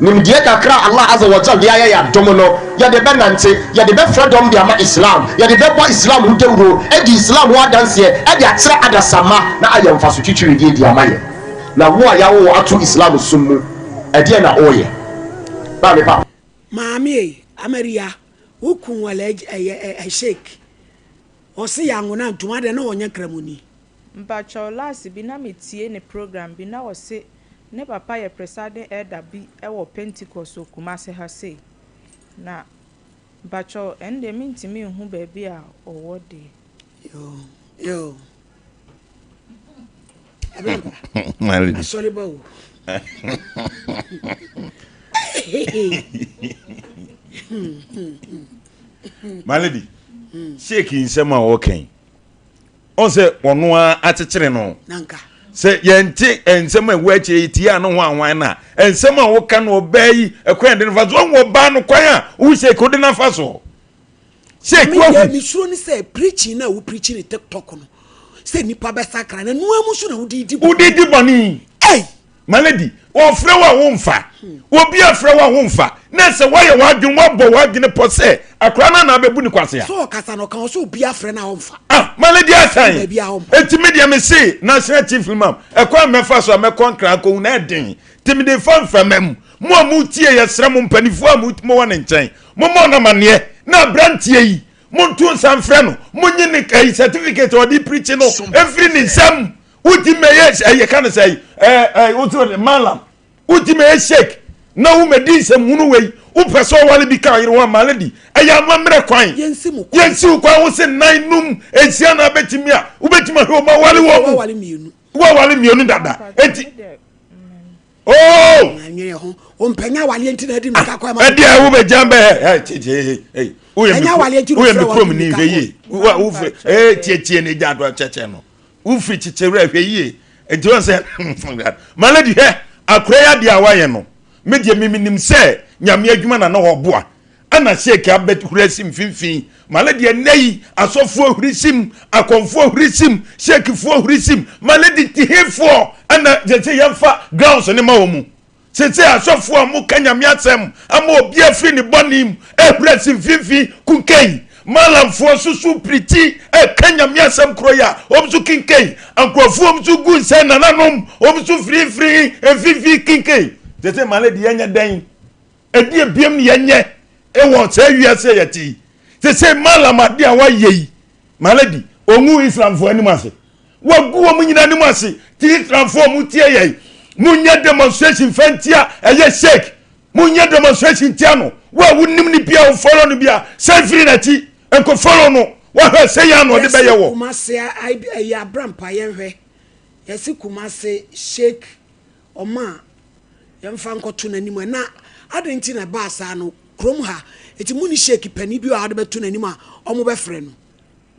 Speaker 8: nimdeɛ kakra Allah azza wa jalla ya ya dom no ya de benante ya de be freedom de ama Islam ya de be bo Islam hu dewro e di Islam wa danse e de akyere adasama na ayemfa so twitwiri di amaye na wo a ya wo ato Islam summu e de na oye ba me pa
Speaker 2: maami Ameria ukun wala shake o se ya ngona ntuma de na onye kramuni
Speaker 7: mpacho last bi na metie ne program bi na wo se ne papa ye presiding elder bi e wo Pentecost Kumase ha sei na bacho ende mintimi hu ba bi a owo de
Speaker 2: yo
Speaker 5: Malady
Speaker 2: sorry bawo
Speaker 5: Malady shake nsema woken on se ono a akyekere no
Speaker 2: nanka
Speaker 5: se yente ensema ewache itia no ho anwan na ensema wo ka no obayi ekwan de fa so wo ba no kwan a wo shake wo de na fa so shake wo
Speaker 2: mi suro ni say preaching na wo preaching TikTok no say nipa be sakra na no amusu na wo di
Speaker 5: boni Malady o frɛ wa wo mfa obi afrɛ wa wo mfa na se wo ye wadwun wo bɔ wadwun po se akra na bebu ni kwase ya
Speaker 2: so kasa no kan so obi afrɛ na wo mfa
Speaker 5: Malady asan enti media me say national chief imam ekwa mefa so me konkra ko na den timide fa mfamam mo amu tie yesra mo mpanifo amu mo wona nkyɛn mo na mane na brantie yi mo ntu nsan frɛ no mo nyi ne kai certificate odi preaching no every ni sam uti meyes eye kan say uti malam uti meyes shake na wo medi sam hunu wei wo peso wale bi ka yire wa Malady eya mamre kwan yensi kwan wo se nan num esia na betimi a wo betimi ho ma wale wo wale mienu dada enti
Speaker 2: o mpanya wale enti na di maka kwa ma
Speaker 5: edi e wo be jambe wo ye me prom ni hweye wo tie ne jado cheche no wo fi chichere hweye enti won se Malady he akroya dia waye no media miminim se nyame adwuma na ho boa ana shake abet hurasim finfin Malady nei asofo hurisim akonfo hurisim shake fo hurisim Malady tihefo ana jeje yamfa grounds ne ma wo mu sese asofo amu kanyame asem ama obi afri ne bonim hurasim finfin kunken malamfo susu priti kanyame asem kroya omsu kinken ankrofo omsu gunse nananom omsu free finfin kinken sese Malady yenya den edi biem ni yenye ewo se wiase yati sese malam ade a waye Malady ongu Islam fo anim ase wagu wo munyina anim ase ti Islam fo mu tie ye munya demonstration fantia eye shake munya demonstration tiano wa wunim ni bia wo follow no bia say free na ti enko follow no wa ha say ya no de be ye wo
Speaker 2: Kumase ai abrampa yenhwe yesi Kumase shake oma yemfa nkoto nanim na adenti na baasa no krom ha eti muni shake pani bi o ade beto nanim a omo be frɛ no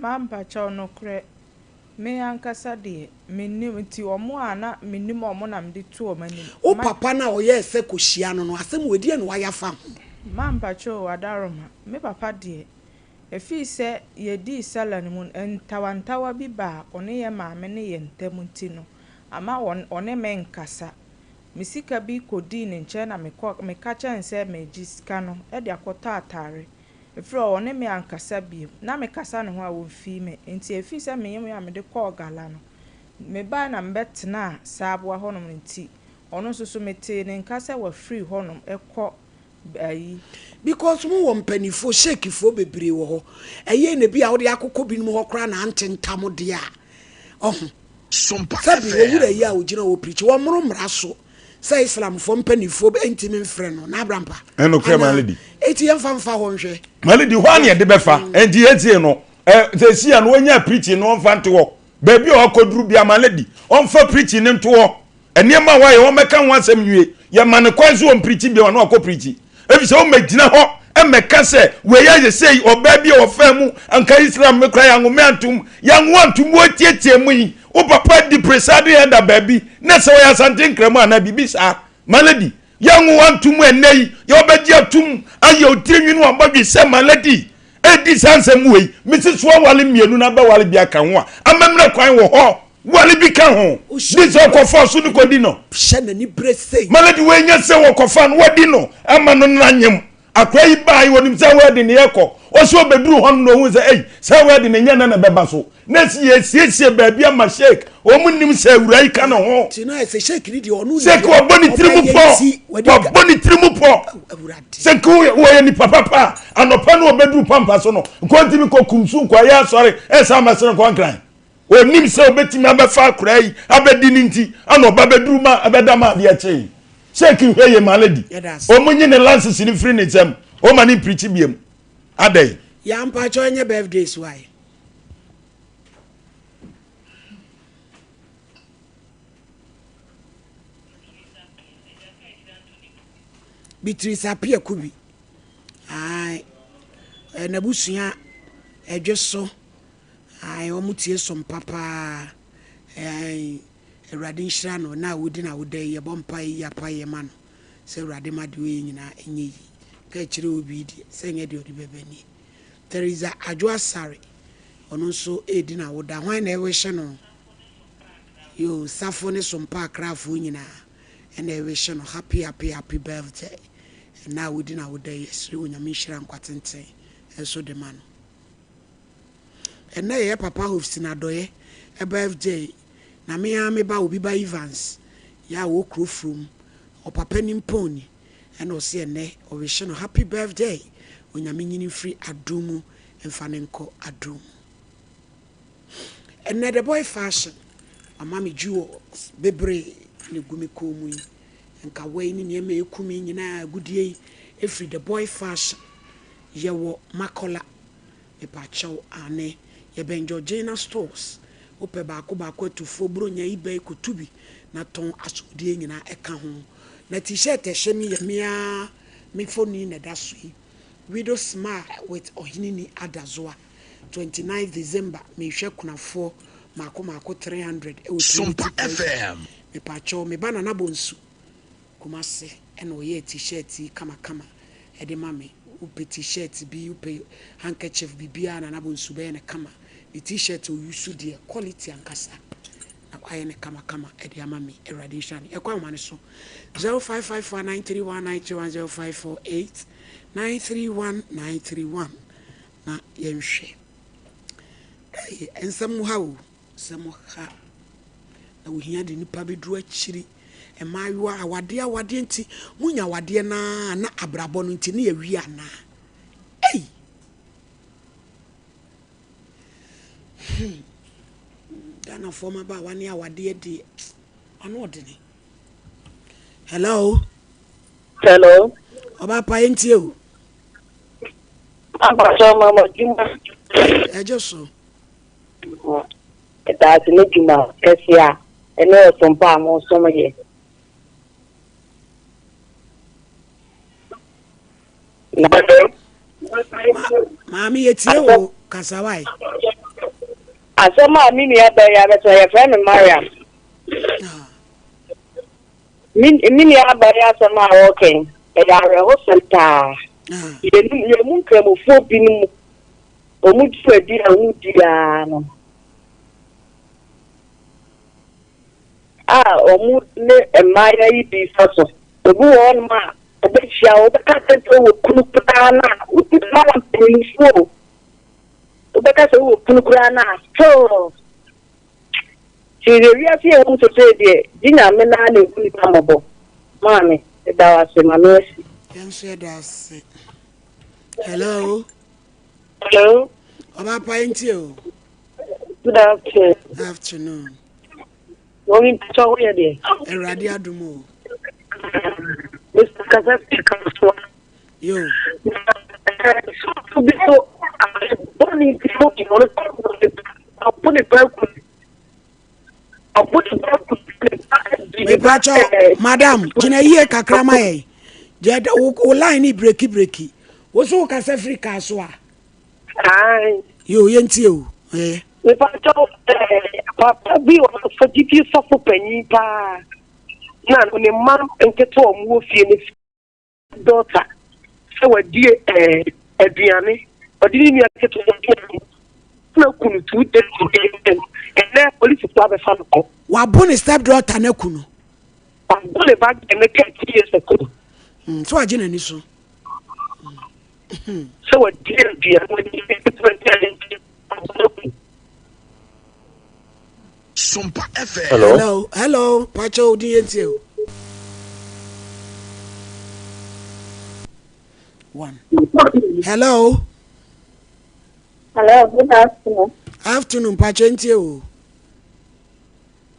Speaker 7: mampa cha no kre me ankasa de menim ti omo ana menim omo na mde tu omanim
Speaker 2: o papa na o ye se kohia no no asem wedi no wa yafa
Speaker 7: mampa cha wadaroma me papa de efi se ye di salani mun entawantawa bi ba one ye maame ne ye ntamunti no ama one me nkasa misika bi kodi ne nche na meka chense mejiska no e de akota atare efre one me ankasa bi na mekasa ne ho a wo fi me enti efi se me yem ya me de call gala no me ba na mbetena saabwa honom nti ono soso mete ne nkasa wa free honom ekọ ayi
Speaker 2: because mu wo mpanifo shake fo bebre wo ho eye ne bi a wo de akokọ bi no ho kra na antentam de a Sompa sabi wo wura yi a wo gina wo preach wo mro mra so say Islam fo mpanifo be ntimi mfre no na abrampa
Speaker 5: eno kre Malady
Speaker 2: eti yemfa ho nhwe
Speaker 5: Malady ho an ye de befa enti etie no se sia no onya preaching no mfa nte wo baby o koduru bia Malady on fa preaching ne nto wo eniema wa ye wo meka ho asem nwie ye mane kwanzo on preaching bia no akọ preaching ebi se o magina ho emeka se we ye say oba bia o fa mu anka Islam me kra ya ngome antum ya ngo antum wo tietie mu yi o papa di presade enda baby na se ya santin kremu ana bibi sa Malady ya ngo antum enei ya obaji atum aye otirenwinu ambadwe se Malady edi sansem we misi so wale mienu na ba wale bia kan ho a amemre kwan wo ho wale bi ka ho this okofa so ni kodi no
Speaker 2: hye na ni brese
Speaker 5: maladi we nya se wokofa no wadi no ama no nanyem akwa yi bai wonim se wadi ne yeko o so beduru ho no hu se se wadi ne nya na beba so na sie baabi ama shake o munnim se awurai ka no ho
Speaker 2: ti na se shake ni de onu
Speaker 5: se ko boni trimu po se ko wo ye ni papa anopa no beduru pampa so no ko ntimi ko kumsu ko ya sorry sa ma se ko nkran onim se obetimi abefa akura yi abedi ni nti ana oba beduru ma abeda ma de ache shake hweye maladi o munyi ne lances ni free ni tem o ma ni preach biem adai
Speaker 2: ya mpa cho nye birthdays why Beatrice apia kubi ai na busua edweso ai omutie som papa ai erade nhira no na wodi na wodai ye bompa ya pa ye ma no se erade ma de we nyina enye yi ka kire obi di se nye de odi bebani Teresa Adwoa Sare ono so edi na woda hwan na ewe hye no yo safo ne sompa krafo nyina ena ewe hye no happy birthday na wodi na woda yesri onyame nhira nkwatenten eso de ma no ena ye papa hofsi na doye e birthday na me ba obi ba Evans ya wo krofrum o papa ni mponi ena o se ene o we hye no happy birthday onyame nyini free adumu emfanenko adumu ena the boy fashion amami juo bebre ne gumi komu nka wei ni ne me ekumi nyina gudie efri the boy fashion yewo makola e pa chaw ane ye benjo Jena stores ope ba ko atufo bronya ibe kotubi na ton asodie nyina eka ho na t-shirt ehye mi ye mia me phone na dasui widow smile with Oheneni Adazoa 29 December me hwe kunafo mako 300
Speaker 9: Sompa FM
Speaker 2: me pa chaw me bana na bonsu kumase eno ye t-shirt kama ede mame upe t-shirt bi upe handkerchief bibia na bonsu be ne kama the t-shirt o yusu de quality ankasa na aye ne kama ede amame eradation e kwa mane so 05549319310548 931931 na yenhwe ensam ha o sam ha na wohia de nipa bedru akiri emayiwa awade nti munya awade na abrabo no nti ne yawi ana Dana forma ba wani awade de ano odene hello oba pa enti o
Speaker 10: Abaso mama juma
Speaker 2: ejoso
Speaker 10: eta tine juma kesia ene Sompa mo somoye
Speaker 2: Mami yetie o kasawai
Speaker 10: asema mimi ya friend Mariam mimi ya asema okay ya hospital ye mun kremo fo binu omu twedi omu dia no omu ne emaya yi bi faso obu won ma obechia obekata wo kunukura na uti mala penifo obekata wo kunukura na so we are here to say there dinya me na na ekuni pamobo mami da wase mamesi
Speaker 2: yanse das hello oba pa enti o
Speaker 10: good
Speaker 2: afternoon
Speaker 10: Wọ́n ti sọ wíyẹ dẹ̀.
Speaker 2: Eradi adumo.
Speaker 10: Mr. Kazafi Kansuwa.
Speaker 2: Yo.
Speaker 10: Bọ́ọ̀lì ti fún ìwọ̀n ọ̀pọ̀lọpọ̀ ìbẹ́ẹ̀kù.
Speaker 2: Me pacho, madam, jina yie kakrama ye. Jeda o line ni breaki. Wo so ka se free kaswa.
Speaker 10: Ai.
Speaker 2: Yo yenti o. Eh.
Speaker 10: Me pacho papa bi o for GP sofo panyi pa. Na no ne mam enketo omo fie ne daughter. Se wadi aduane. Odi ni enketo aduane. na kunu 2 days and then police to have a family.
Speaker 2: Wa born step daughter na kunu.
Speaker 10: I'm going back and make 10 years ago.
Speaker 2: So I didn't so.
Speaker 10: So what dear
Speaker 9: Sompa FM.
Speaker 2: Hello, Pacho DNT. One. Hello,
Speaker 10: good afternoon.
Speaker 2: Afternoon, Pacho NTO.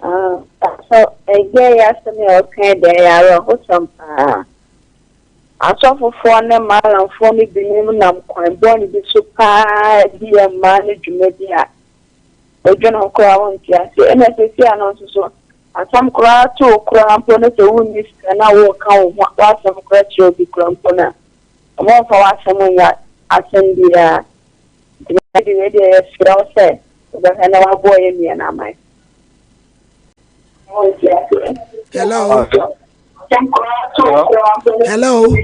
Speaker 10: So again, yesterday, okay, there are some. I saw for 400 and 40 billion. I'm quite born to be super dear managed media. Again, I'm crying. Yes, and I say, so. And some cry to crampon to win this, and I will count what some crash will be crampona. I'm all for what someone that I send the radio said, but I know a boy in me and I might.
Speaker 2: Hello. Hello.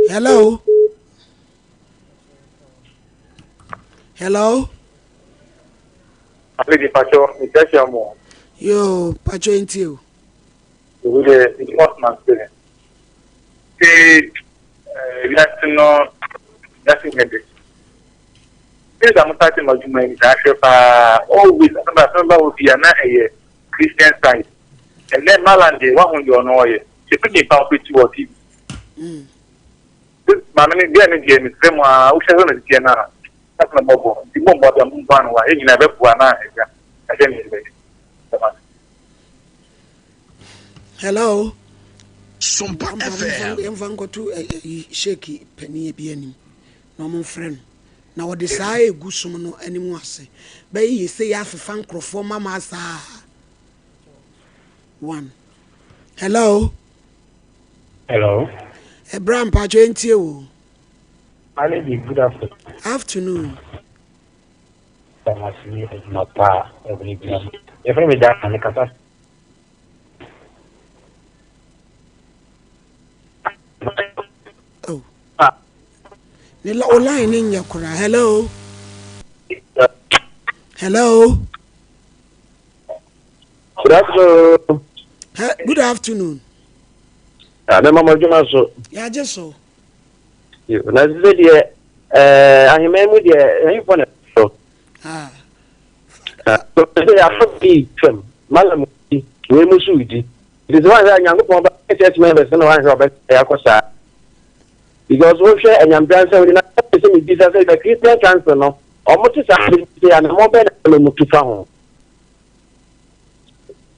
Speaker 2: Hello. Hello. Yo, Pacho into
Speaker 11: it was my spirit. That's not nothing. This I'm starting my doing always remember would be a Christian side. And then Malande, one you know it. She put me about with you or TV. This man again is same Usha and Tiana. That's my bubble. The more about the one why you never put
Speaker 2: hello.
Speaker 9: Sompa FM.
Speaker 2: I'm going to shaky penny be no friend. Now what desire good some no anymore say. But you say you have a fan for mama sa. One. Hello. Abraham Pacho NTO.
Speaker 11: Good afternoon.
Speaker 2: Afternoon.
Speaker 11: Not far every day. Every day, and the
Speaker 2: oh. Nila online in your kura. Hello.
Speaker 11: Good afternoon.
Speaker 2: Good afternoon. Yeah, just so.
Speaker 11: You said, I remember the phone.
Speaker 2: Ah.
Speaker 11: I be from Malam, Remusudi. It is one that young members and one Robert Yakosa. Because we share and young dancer will not see this as a Christian cancer, no, or much as I and more better to found.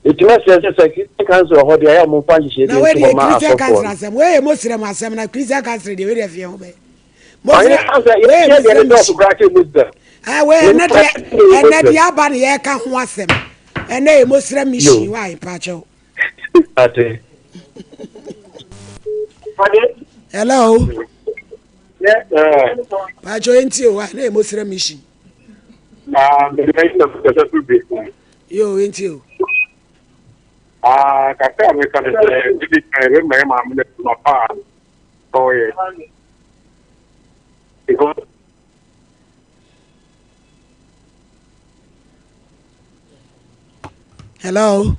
Speaker 11: It must say a Christian cancer or the Ayam Punch.
Speaker 2: Now, where the Christian cancer, where Muslim are some Christian cancer, the way of your way. I wear not the Abani Yaka was them, and they Muslim mission. Why, Pacho? Hello. Pacho into you, why they Muslim mission? You into you.
Speaker 11: Kafé American is remember not far. Oh, yes.
Speaker 2: Hello.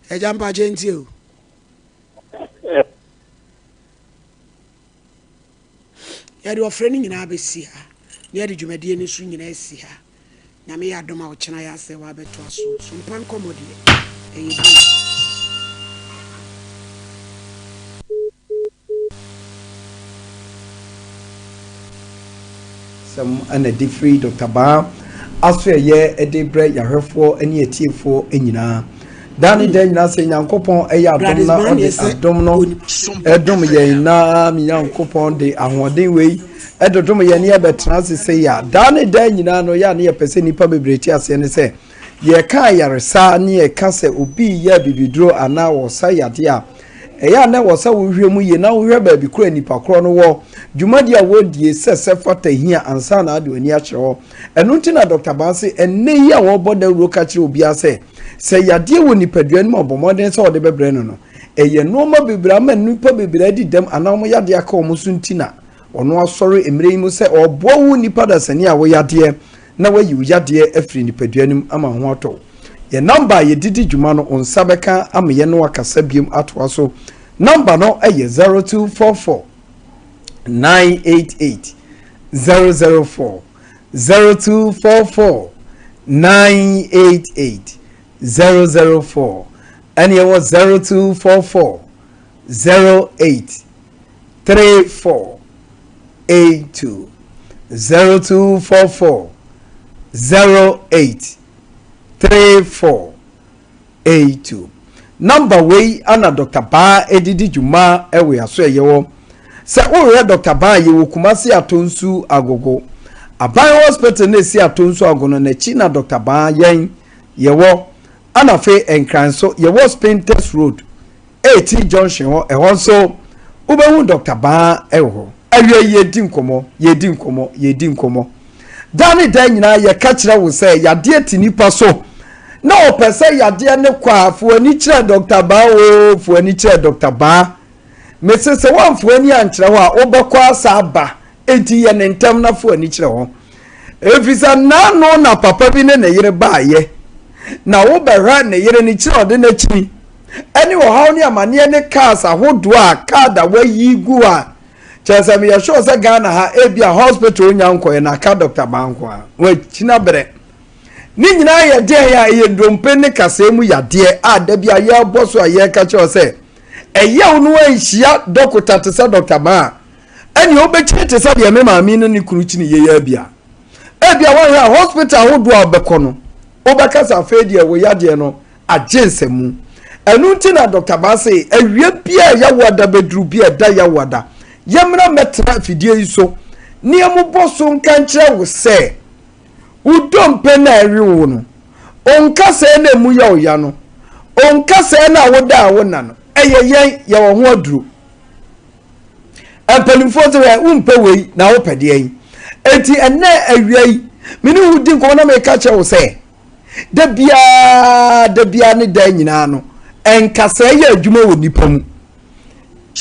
Speaker 11: Hey,
Speaker 2: jump agent you. You're friending in Abesia. Near the Jumadian is swinging a sea. Nami Adoma or China say Wabet to us. Sompa Nkomo.
Speaker 12: Some and a different Dr. Bar. As a year, a day break, your hair for any a tear for Enina. Danny Dana saying, Yankopon, a abdominal, Edomia, na, me Yankopon, de Ahwade way, Edomia near Betrans say, ya, Danny Dana, no ya near Peseni Publicity as any say, ye kaya sa near Casse ubi ye be draw and now or say ya dear. Eya na wasa wo hwemu ye na wo hwe ba bi kura nipa kro no wo dwumadi a wodie sese fata hia ansa na ade oni a kyewo enu ntina Dr. Bansi enne yi a wo boda ro ka kire obi ase se yade wo nipadua no obomoden se ode bebre no no eye no ma bebra ma nipa bebra di dem ana mo yade aka omo so ntina ono asori emre yi mo se obo wu nipa da sani a wo yade na wayi yade afiri nipaduanum ama ho ato ye number ye didi dwuma no onsabeka amye no akasa biem atwa so number no eye 0244 988 004 0244 988 004 and it was 0244 08 3482 0244 08 3482 number way ana Dr. Ba edidi juma ewe aso yewo se wo Dr. Ba yewo kumasi atonsu agogo aban hospital na si atonsu agono na chi na Dr. Ba yen yewo ana fe enkranso yewo Spain Test Road 80 junction ho ehon so ubewu Dr. Ba ewo awie yedi nkomo dani dan nyina ye ka kire wo se yade atinipa so na opese yade ne kwa fuani kire Dr. Ba o fuani kire Dr. Ba mesese wan fuani ankire ho a obekọ asa ba enti ye ne ntam na fuani kire ho efisa nano na papa bi ne yere baaye na wo behra ne yere ni kire ode na chini eni wo hawo ni amane ne cars ahodo a kada wayi gu a chese me yesho se Ghana ha ebia hospital nyanko na ka Dr. Ba nko a wa china bere ni nyina ye de ya ye ndompe ne kasemu yade a da bia ye boso a ye ka che se eye unu anhia dokota te se Dr. Ba eni obechi te se bia me maami no ni kuru chini ye ya bia ebia wa ya hospital ahodo a obekọ no obekasa fedi e wo yade no agensemu enu nti na Dr. Ba say awie bia ya wada bedru bia da ya wada yemra metra fidie iso ni amuboso nkankyere wo se udompe na ariwo no onka se na mu ya oya no onka se na woda wona no eyeyen ya wo ho aduru ampanimfo ze umpe wei na wo pede yin enti enne awie mini wudi nko na me ka kye wo se da bia ne da nyina no enka se ya adwuma wo nipa mu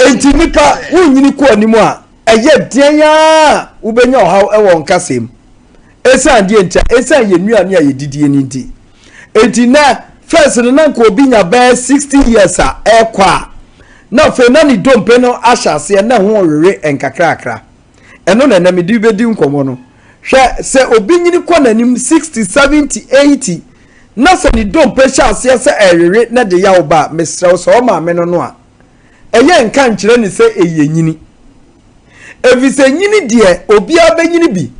Speaker 12: enti nipa wunyini ko animu a eye den ya ubenya ohaw ewo nkasem esan die ntia esan ye nuane a ye didie ni nti enti na first no na ko obinya ba 60 years a ekwa na fe na ni dompe no ahyase na ho orere enkakrakra eno na me di bedi nkomo no hwe se obinyini ko nanim 60 70 80 na se ni dompe hyase se erere na de ya oba mesrew so ma me no a eye nka nkyere ni se eye nyini evise nyini de obia be nyini bi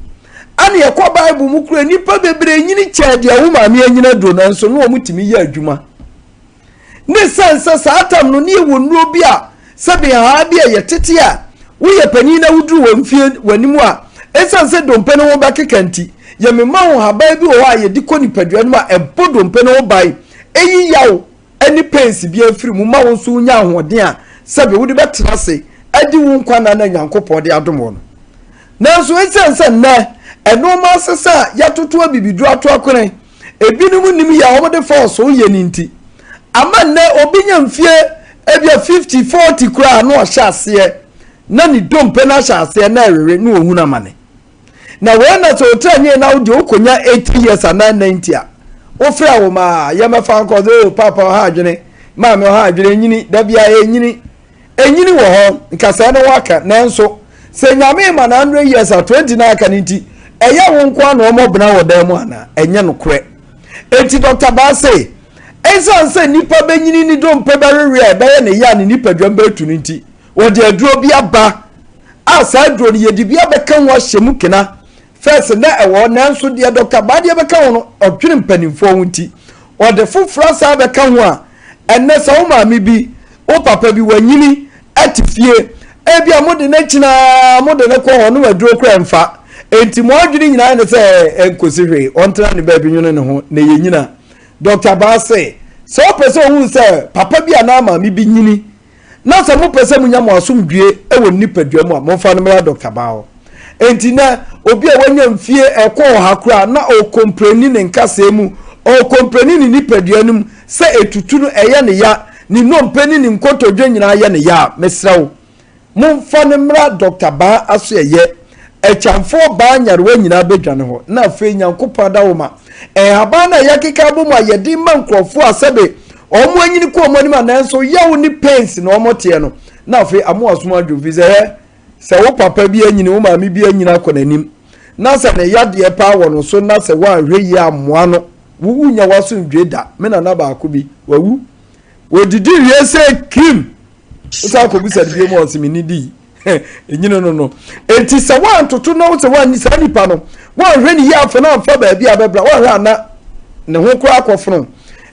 Speaker 12: ana ye kwa bible mu kura nipa bebre nyini kya de wo ma me nyina do na nso no omutimi ye adwuma ne sansa saatam no ne wo nuro bi a sebe ha bi ye tete a wo ye pani na wuduru wo mfie wanimu a esanse dompe no wo ba kekanti ye mema wo haba bi wo a ye diko nipadua no a ebo dompe no wo bai eyi yawo ani pensi bi afiri mu ma wo so nya ahoden a sebe wo de betra se adi wo nkwana na nyankopɔ de adomo no nanso esanse na eno ma sesa ya toto abibidu ato akone ebinum nim ya wo de force wo ye ninti ama na obinya mfie ebia 50 40 kura no ɔhyase na ni dompe na hyase na erere na ohun amane na we na so tranye na wo de okonya 80 years and 90 a wo fra wo ma ya mefa nko do papa ha adwene ma me ha adwene nyini da bia enyini wo ho nkasa no waka nanso se nyame ma na 100 years a 20 na aka ninti eya wo nko na omobna wo da mu ana enye no kore enti Dr. Ba say esanse nipa benyini ni dompe barere be ne ya ni nipa dwam ba tu ninti wo de aduro bi aba asa aduro ni yedi bi abekan wo hyemu kena first na ewo nanso de Dr. Ba de abekan wo no odwene mpanimfo wo nti wo de fofra sa abekan wo a enne sa wo maami bi o papa bi wanyini atifie ebi amode na china amode na ko ho no aduro kra mfa enti mo adwene nyina ne se enkosihwe ontra ne ba bi nwene ne ho na ye nyina Dr. Ba say so person who say papa bi ana maami bi nyini na se mo person mu nya mo asomdue ewo nipadua mu a mo fa no mera Dr. Ba ho enti na obi a wanya mfie ekọ ha kra na o kompreni ne nkasa mu o kompreni ni nipadua num se etutu no eye ne ya ni nompe ni nkotodwe nyina ye ne ya mesrawo momfa ne mra Dr. Ba aso ye echamfo ba nyarewa nyina bedwane ho na afi nyankopɔ da wo ma haba na yakeka bo mu ayedi ma nkrofo asebe omo anyini ko omo ni ma nanso yawo ni pains na omo tie no na afi amo asoma adwo se wo papa bi anyini wo maami bi anyini akonanim na se ne yade pa wo no so na se wa hwe yi amoa no wuwu nya waso ndwe da me na na ba akobi wawu odidi wie se kim usa ko bi se bi mo nsimi ni di enyino no enti se wa ntoto no se wa ni sa nipa no wa hwe ni ya fa na fa ba bi abebra wa hwe ana ne ho kura akofno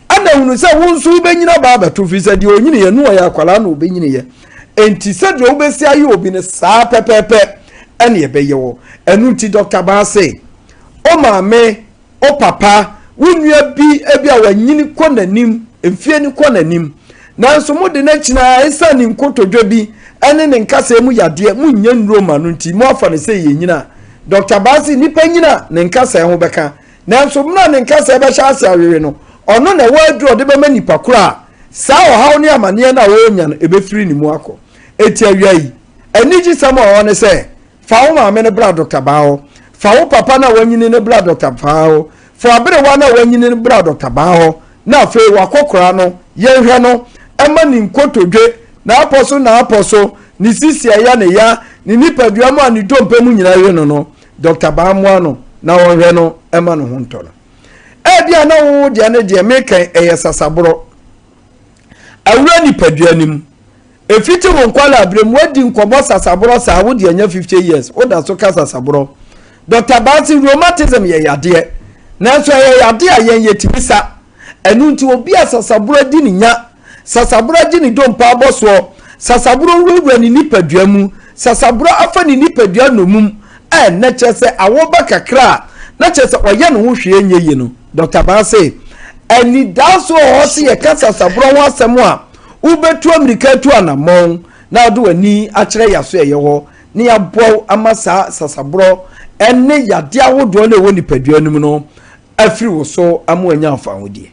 Speaker 12: ana hunu se wo nso be nyina ba abeto fi se di onyini ye no ya akwala na obe nyini ye enti se de obesi ayi obi ne saa pepepe ene ye be ye wo enu ti Dr. Ba se o maame o papa wunua bi ebi a wanyini kɔ nanim emfie ni kɔ nanim nanso mo de na kyina esa ni nkotodwe bi ene ne nkasa mu yade mu nya nroma no nti mo afa ne se ye nyina Dr. Ba se nipa nyina ne nkasa ho beka nanso mna ne nkasa be sha ase awewe no ono na waduro de be ma nipa kura saa ohaw ne amane na wo nya no ebe firi ni mu akọ eti awiai eniji sama o ne se fa wo maame ne bra Dr. Ba ho fa wo papa na wanyini ne bra Dr. Ba ho fa abere wa na wanyini ne bra Dr. Ba ho na afi wakokora no yenhwe no ema ni nkotodwe na aposo ni sisi ya ne ya ni nipadua ma ni dompe mu nyina ye no Dr. Ba mo ano na wonhwe no ema no honto no bia na wo de ane de mekan sasabro awura nipadua nim efiti wo nkwala abrem wadi nkomo sasabro sa wo de anya 50 years wo da so ka sasabro Dr. Ba si rheumatism ye yade na so ye yade a yen yetimisa enu nti obi asasabro di ni nya sasabro di ni dompa aboso sasabro wura ni nipadua mu sasabro afa ni nipadua no mum na chese awoba kakra na chese oye no ho hwe enye yi no Dr. Ba say eni daso ho se ye kasa sabro ho asem a ubetu amerika tu anamon na do ani akere yaso ye ho ne yabo amasa sasabro enne yade awodo na ewo nipadua num no afiri wo so amo anya afa hodie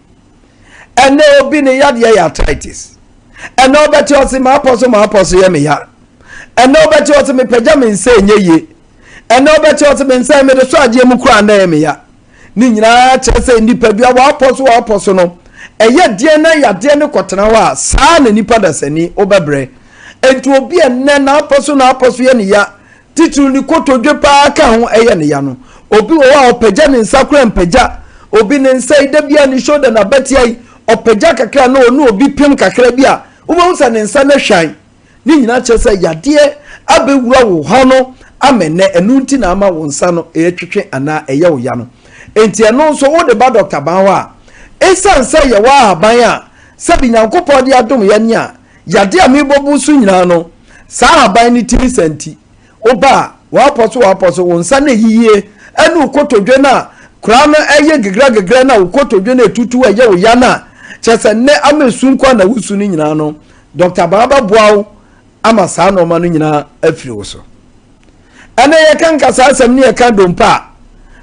Speaker 12: enne obi ne yade ya arthritis enne obeti osi ma aposo ye me ya enne obeti osi me pagya me nse enye ye enne obeti osi me nse me de so agye mu kura na ye me ya ni nyina chese nipadua wa aposo no eye die na yade ne kotena wa saa na nipa da sani obebre enti obi enne na aposo ye ne ya titu ni kotodwe pa ka ho eye ne ya no obi wo wa opagya ne nsa kura mpagya obi ne nsa ida bia ni shoulder na betiai opagya kakra na onu obi pim kakra bia wo ba unsa ne nsa na hwan ni nyina chese yade abewura wo ho no amene enu nti na ama wo nsa no etwetwe ana eye wo ya no enti eno nso wo de ba Dr. Ba wa esan se ye wa haban a sabi nyankopɔ de adom ya ni a yade a mebobu su nyina no saa haban ni timi santi oba wa aposo wo nsa na yiye enu kotodwe na kura no eye gegra na kotodwe na etutu eye wo ya na chese ne amesu nkwa na wusu ni nyina no Dr. Ba boawo ama saa no ma no nyina afiri wo so ana ye kan kasa asem ne ye kan dompa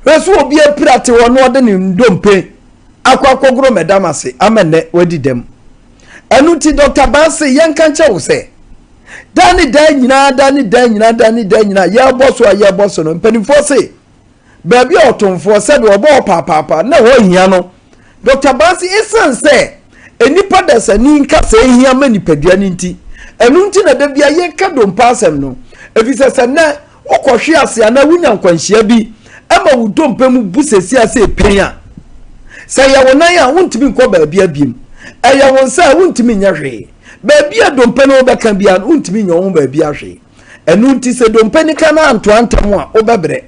Speaker 12: reso obi apirate wo no de ne ndompe akwakogro medamase amene wadi dem enu ti Dr. Ba se yen kan che wo se dani nyina ye boso no mpanimfo se baby otomfo se de obo papa na wo hia no Dr. Ba se esanse enipa dasani nka se hia mani padua ni nti enu nti na da bia ye ka dompa asem no efise se na okohwe ase ana wunya nkwanhia bi ama wo dompa mu busesi ase penya se ya wonan a wontimi nko baabia abiem eya won se wontimi nya hwe baabia dompa no obeka bia wontimi nya won baabia hwe enu nti se dompa ni kana antoantam a obebre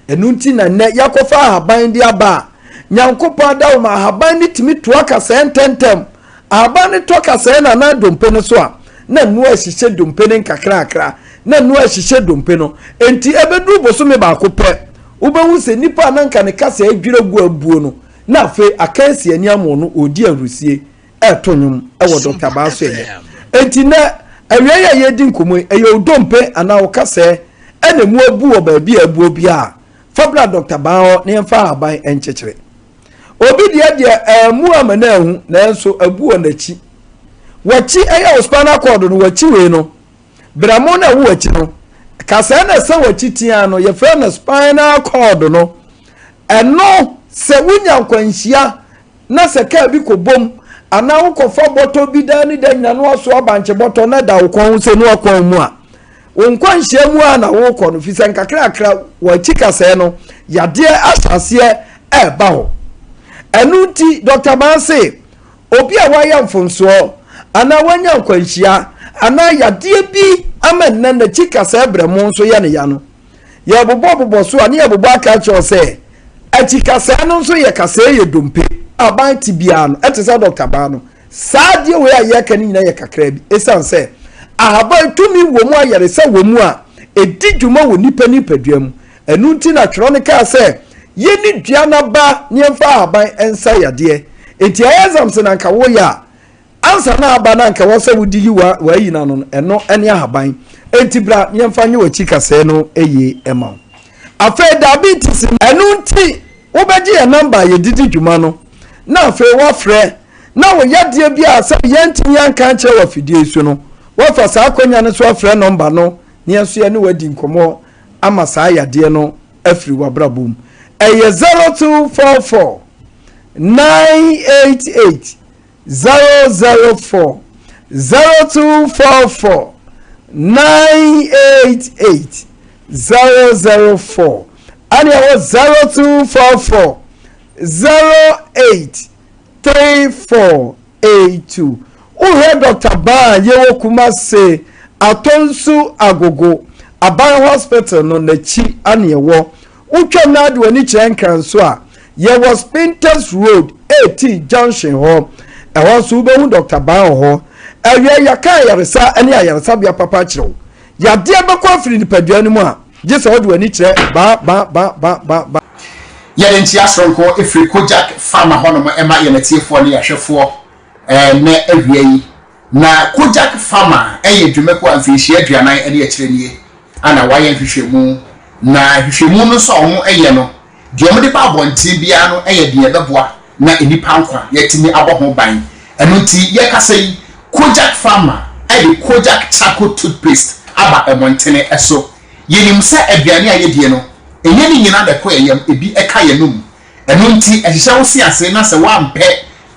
Speaker 12: enu nti na ne yakofa haban di aba nyankopa dawo ma haban ni timi to aka sententem haban ni to aka sen na dompa no so a na nu ahihye dompa ni kakra na nu ahihye dompa no enti ebedu bosome ba akopɛ ubewu se nipa nanka ne kasa adwire gu abuo no na fe akansi ani amo no odi arusie etonyum ewo Dr. Ba so ye enti na awie ya ye di nkomo eye odompe ana wo kasa ene mu abu wo ba bi abuo bia fabra Dr. Ba ho ne mfa aban enchechire obi de mu amana hu na enso abuo na chi wachi eya spinal cord no wachi we no bramo na wo wachi no kasa na se wachi tia no ye fra na spinal cord no eno se wunya nkwanhia na se ka bi kobom ana wo kofa boto bi da ni da nya no so abanche boto na da wo kon se no kon mu a nkwanhia mu a na wo kon fi se nkakra wachi kasa no yade asase e ba ho enu ti Dr. Banse obi a waya mfonso ana wanya nkwanhia ana yade bi amanna na chikasa ebremu nso ye ne ya no ye bobo so ani ye bobo aka cho se achikasa no nso ye kasa ye dompe aban tibia no etese Dr. Bano saade we aye ka ni nyina ye kakra bi esan se ahaba tumi wo mu ayere se wo mu a edi dwuma wo nipa duam enu nti na twronika se ye ni duana ba nyemfa aban ensa yade enti ayazam se nanka wo ya ansa na aba na nka wo se wudi yi wa yi na no eno ene ahaban enti bra nyemfa nye wachi kase no eye ema afa diabetes enu nti wo beji ya number ye didi dwuma no na afa wo frɛ na wo yade bia se yenti yanka nche wa fidie su no wo fa sa akonya no so frɛ number no ne so ye ne wadi nkomo ama sa yade no afiri wa brabum eye 0244 988 004 0244 988 004 and it was 0244 08 3482. Uhe Dr. Ban yewo Kumase atonsu agogo Aban Hospital no nechi ane yewo utwa na de wani kyenkan so a ye was Pinterest Road 80 Junction ho e ho so be hu Dr. Ban ho ewe yaka yaresa ane yaresa bia papa kire ya de be ko afiri nipadua ni mu a je se wo de wani kire ba
Speaker 8: yɛde nti asronko efiri Kojak farmer hono mo ema yenetiefo ne yahwefo na awia yi na Kojak farmer dwumako amfishi aduanan ene akire nie ana waye hwehwemu na hwehwemu no so omo no diom de ba abonti bia no de beboa na enipa nkwa yetimi aboho ban eno nti ye kasa yi Kojak farmer de Kojak charcoal toothpaste aba emontene eso yenim se aduane ayedie no enye ni nyina de ko yem ebi eka yenum eno nti ehihye wo si ase na se wa mpe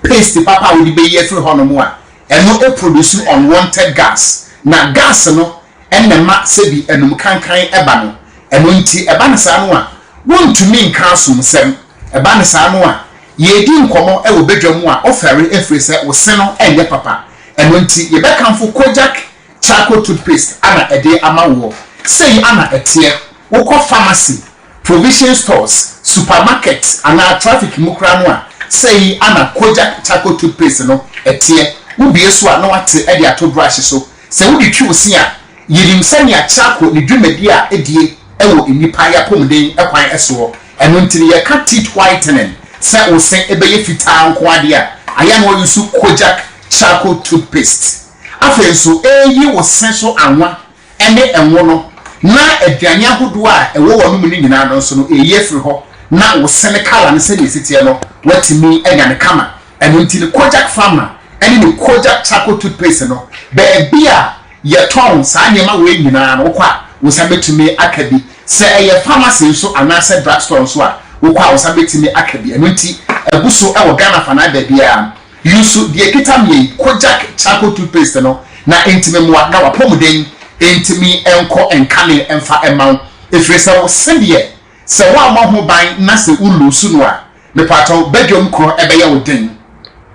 Speaker 8: paste papa wo di be ye firi hono mu a eno e produce unwanted gas na gas no enema se bi enum kankan eba no eno nti eba ne sa no a wontumi nka asomsem eba ne sa no a ye di nkomo e wo bedwam a ofere efiri se wo se no enye papa eno nti ye be kanfo Kojak charcoal toothpaste ana ede ama wo sei ana etie wo ko pharmacy provision stores supermarkets ana traffic mukra no a say ana Kojak charcoal toothpaste no etie wo bie so a no wate e de ato brush so say wo di twi wo si a yirim sani a charcoal ni dwumadi a edie ewo enipa ya pomden ekwan eso eno ntiri ye ka teeth whitening say wo sen ebeye fitaa nko ade a aya no yusu Kojak charcoal toothpaste afenso eyi wo sen so anwa ene enwo no na aduane ahodo a ewo wonu mu nyina no so no eye firi ho na wo sene kala ne se nesitie no watimi enya ne kama eno ntiri Kojak farmer ene ne Kojak charcoal toothpaste no be bia ye ton sa nyema we nyina no kwa wo sabetumi akabi se eye pharmacy so anase drugstore so a wo kwa wo sabetumi akabi eno nti ebuso e wo Ghana fana da bia yusu die kitamye Kojak charcoal toothpaste no na entime mu na wapomden entimi enko enkane emfa emaw efresa wo sendie se wa amaho ban na se ulusu no a me pato bedwom kro ebeye wo den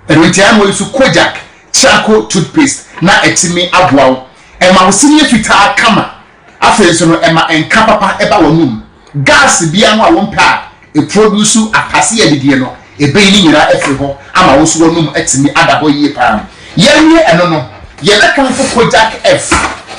Speaker 8: enwetian wo yusu Kojak charcoal toothpaste na etimi aboawo ema wo sini fita kama afenso no ema enka papa eba wonum gas bia no a wo mpa e produce apase yedie no ebe ni nyira efri ho ama wo so wonum etimi adabo yie pa yenye eno no ye bekan fo Kojak F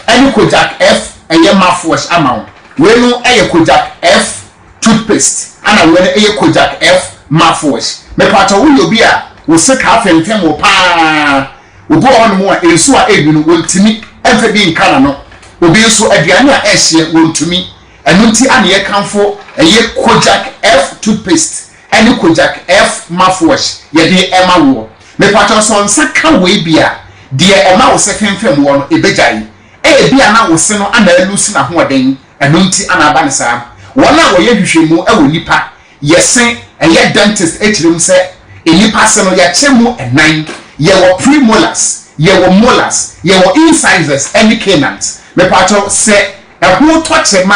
Speaker 8: any Kojak F eye mouthwash amount we no eye Kojak F toothpaste ana we no eye Kojak F mouthwash me pato wo obi a wo se ka fentem wo pa obo on mo a ensu a ebi no wontimi emfa bi nkana no obi nso aduane a ehye wontumi eno nti ana ye kanfo eye Kojak F toothpaste any Kojak F mouthwash ye de ema wo me pato so nsa ka we bi a
Speaker 13: deɛ ɛma wo sɛ fɛmfɛm wɔ no ebegyae bia na wo se no ana elusi na hoɔden ɛno nti ana aba ne saa wɔn a wɔyɛ hwehwɛmu ɛwɔ nipa yɛse ɛyɛ dentist ekyirem sɛ nipa se no yɛkyɛ mu ɛnan yɛwɔ premolars yɛwɔ molars yɛwɔ incisors ɛne canines mepatɔ sɛ ɛho tɔkyɛ ma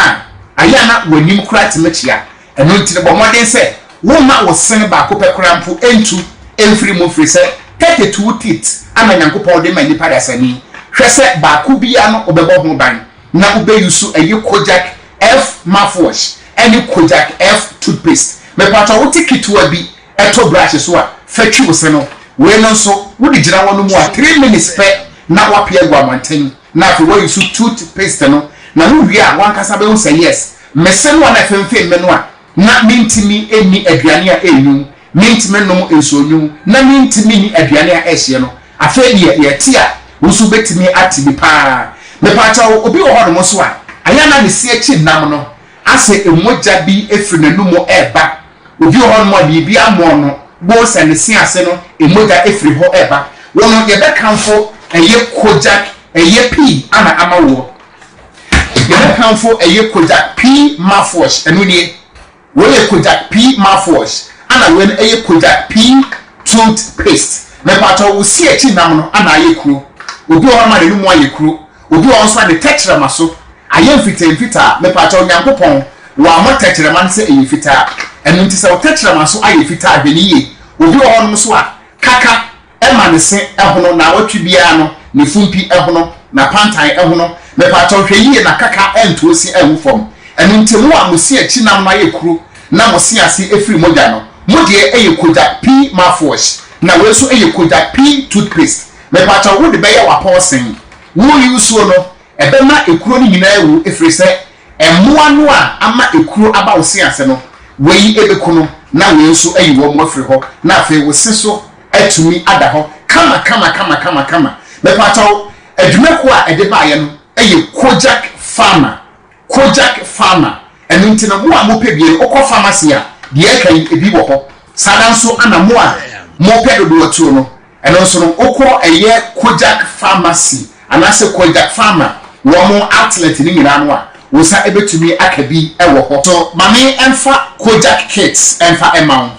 Speaker 13: ayɛ na wɔnim kora temekyia ɛno nti bɔ mmɔden sɛ woma wo se no baako pɛ kora mpo entu emfiri mu firi sɛ 32 teeth ama nyankopɔn de ma nipa dasani hwɛ sɛ baako bia no obɛbɔ ho ban na wobɛyusu ɛyɛ Kojak F mouthwash ɛne Kojak F toothpaste mepatɔ wote ketewa bi ɛtɔ brush so a fatwi wo se no we no nso wodi gyina wɔn mu a 3 minutes pɛ na wapia gu amanten na afei wɔyusu toothpaste no na no wie a wankasa bɛhu sɛ yes mese no na femfem me no a na mintimi eni aduane a enyu mintimi nom ensoonyu na mintimi ni aduane a ehye no afei ye tie a wusu betimi atibi pa me pa cha obi wo ho no so a aya na ne si echi nam no ase emogya bi efiri nanumo eba obi wo ho no bi amo no bo se ne si ase no emogya efiri ho eba wono ye be kanfo eye Kojak eye P ana amawo ye be kanfo eye Kojak P mouthwash enu nie we Kojak P mouthwash ana we eye Kojak P toothpaste me pato wo si echi nam no ana aye kuro obi o ma de nu mu aye kuro obi o nso ade tetchere maso aye mfita me pato nyankopon wa mo tetchere man se eye fita enu nti se o tetchere maso aye fita abeniye obi o no so a kaka e ma ne se ehono na watwi bia no ne fumpi ehono na pantan ehono me pato hweyiye na kaka ento si ehu fom enu nti mo a mo si echi nam na aye kuro na mo si ase efiri mogya no mo de eye Kojak P mouthwash na we so eye Kojak P toothpaste me pacha wo de be ya wa person wo use no ebe ma ekuro ni nyina ewu efiri se emmoa no a ama ekuro aba wo se ase no we yi ebekuno na we so eye wo mo afiri ho na afi wo se so atumi ada ho kama me pacha adwumako a ede ba ye no eye Kojak Farmer enu nti na mo a mo pebie okọ pharmacy a de kan ebi wo ho sada nso ana mo a mo pedo do atuo no eno nso no okọ eye Kojak Pharmacy anase Kojak Farmer wo mo outlet ni nyina no a wo sa ebetumi akabi ewo ho so mame emfa Kojak kits emfa emaw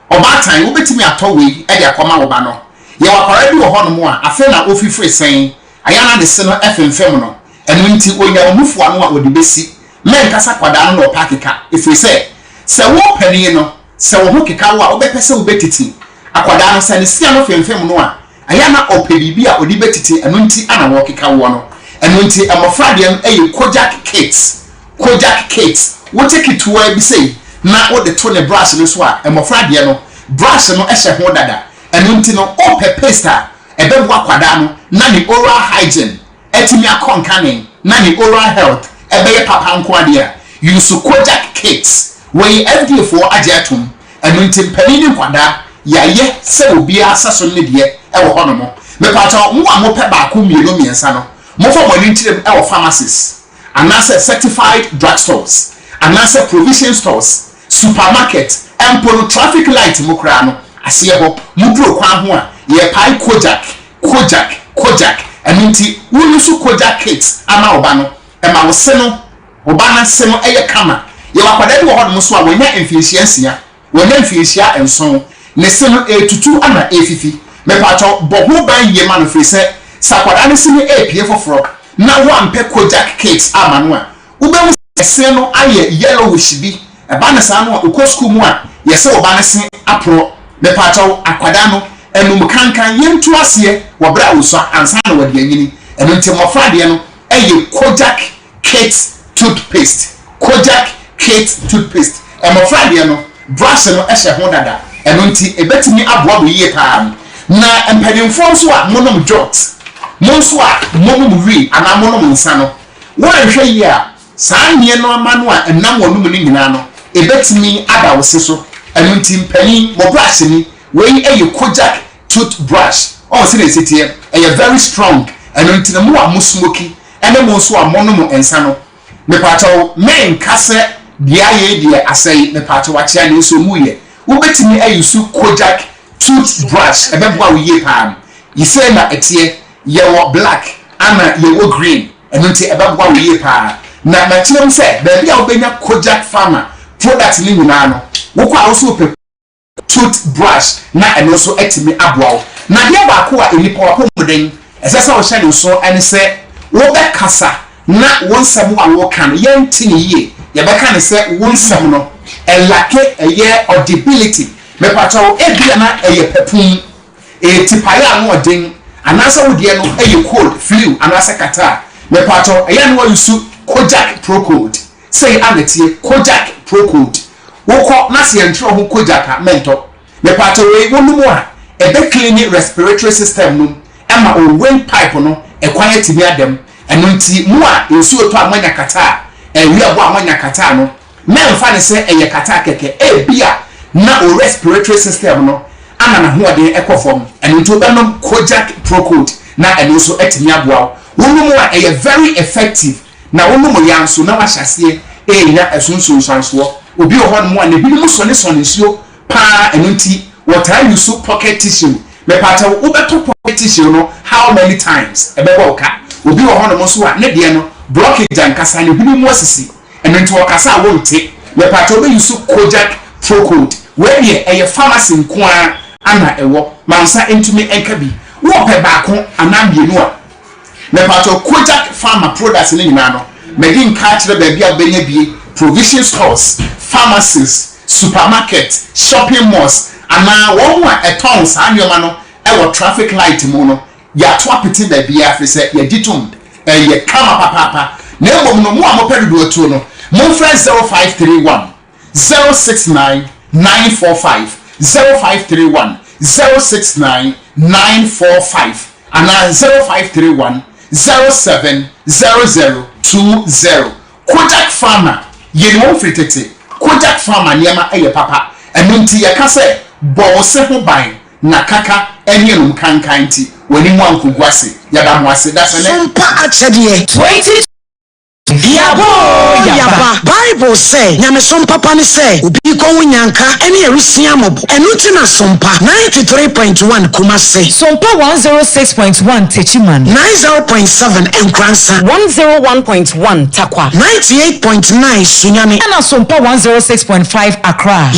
Speaker 13: obatan wo betumi atọwe e de akoma wo ba no ye wakwara bi wo ho no mo a afa na ofifiri sen ayana de se no efemfem no eno nti onya omufu ano a odi besi men kasa kwada no opakeka efiri se wo pani no se wo ho keka wo a obepese wo betiti akwada no se ne sia no femfem no a aya na opedibi a odi betiti eno nti ana wo keka wo no eno nti amofrade am eye Kojak kits wo take it to bi say na wo de to ne brush no so a amofrade no brush no ehye ho dada eno nti no o paste a ebebu akwada no na ni oral hygiene etimi akonkane na ni oral health ebeye papa nko ade a use Kojak kits we FDA for ajatum enu nti panini nkwada yaye se obi asaso ne de e wo hono mo me pato mo a mo pe ba ko mienu miensa no mo fo mo ni ntirem e wo pharmacies anase certified drugstores anase provision stores supermarket empolo traffic light mo kra no ase ho mo duro kwa ho a ye pai Kojak enu nti wo use Kojak kits ama oba no e ma wo se no oba na se no eye kama ye wakwada bi wo ho so a wonya emfiehia nsia wonya emfiehia enson ne se no etutu ana efifi me pato boho ban ye ma no firi se sakwada ne se ne epie foforo na wo ampe Kojak kits ama no a ubemu se no aye yellowish bi e ba na sa no a okosku mu a ye se oba ne se apro me pato akwada no enum kankan ye ntu ase wo bra wo so ansa na wadi anyini eno nti mofrade no eye Kojak kits toothpaste emofrade no brush no ehye ho dada eno nti ebetimi aboa bo yie pa na empanimfo so a monom jot monso a monom wi ana monom nsa no wo hwɛ yi a saa nie no ama no a enam wonum ni nyina no ebetimi ada wo se so eno nti mpani mo brush ni we eye Kojak toothbrush o se na sitie eye very strong eno nti na mo a mo smoky ene mo so a monom nsa no me pato men kase dia ye dia asai me pato wakia ni so muye wo betimi ayusu Kojak toothbrush ebeboa wo ye pa yise na etie yɛwɔ black ana yɛwɔ green ɛno nti ɛbɛboa wo yie paa na makyerɛ m sɛ baabi a wobɛnya Kojak Farmer product ne nyinaa no wokɔ a wo so wopɛ toothbrush na ɛno nso ɛtumi aboa wo na deɛ baako a nipa wapɔmuden ɛsɛ sɛ wɔhyɛ ne nso ɛne sɛ wobɛkasa na wɔn nsɛm a wɔka no yɛnti ne yie yɛbɛka ne sɛ wɔn nsɛm no ɛlake ɛyɛ audibility mepatɔ ebia na ɛyɛ pɛpum tipaeɛ a no ɔden anaasɛ wodeɛ no ɛyɛ cold flu anaasɛ kata mepatɔ ɛyɛ no wɔyusu Kojak Pro Code sɛ anetie Kojak Pro Code wokɔ na sɛ yɛntwerɛ ho Kojak a mɛntɔ mepatɔ wei wɔnom a ɛbɛ clean respiratory system no ɛma o wind pipe no ɛkwan atimi adam ɛno nti mu a nsuo tɔ amanya kata ɛwi abo amanya kata no mɛmfa ne sɛ ɛyɛ kata kɛkɛ ebia na o respiratory system no ana na hoɔden ɛkɔ fam ɛno nti wobɛnom Kojak Pro Code na ɛno nso atimi aboa wɔnom a ɛyɛ very effective na wɔnom yɛ nso na wahyɛseɛ ɛnya ɛsonsonsansoɔ obi wɔ hɔ no mu a ne binom sɔne nsuo paa ɛno nti wɔtaa use pocket tissue mepata wobɛto pocket tissue no how many times ɛbɛbɔ woka obi wɔ hɔ no nso a ne deɛ no blockage ankasa ne binom wasisi ɛno nti wɔkasa a wɔnte mepata wobɛ use Kojak Pro Code wɛdeɛ ɛyɛ pharmacy nko a ana ɛwɔ mansa ntumi ɛnka bi wɔpɛ baako anaa mmienu a mepata Kojak Farmer products ne nyinaa no mɛdi nka kyerɛ baabi a bɛnya bie provision stores pharmacies supermarket shopping malls ana wɔn a ɛtɔn saa nneɛma no ɛwɔ traffic light mu no yɛato apete baabi a afei sɛ yɛdi tom ɛyɛ kama papaapa na mmom no mu a mopɛ dodoɔ tuo no momfrɛ 0531 069 945 0531 069 945 ana 0531 070020 Kojak Farmer yɛn wɔn firi tete Kojak Farmer nneɛma ɛyɛ papa ɛno nti yɛka sɛ bɔwɔ se ho ban na kaka ɛnyɛ nom kankan nti wɔne mu ankogu ase yɛda mo ase da sɛ ne
Speaker 2: Sompa akyɛdeɛ 20 Yaba Bible say nyame sompa pa ne say obi konwo nyanka ene erusia mobo enu ti na sompa 93.1 Kumase
Speaker 4: Sompa 106.1 Techiman
Speaker 2: 90.7 Enkransa
Speaker 4: 101.1 Takwa
Speaker 2: 98.9 Sunyani
Speaker 4: and Sompa 106.5 Accra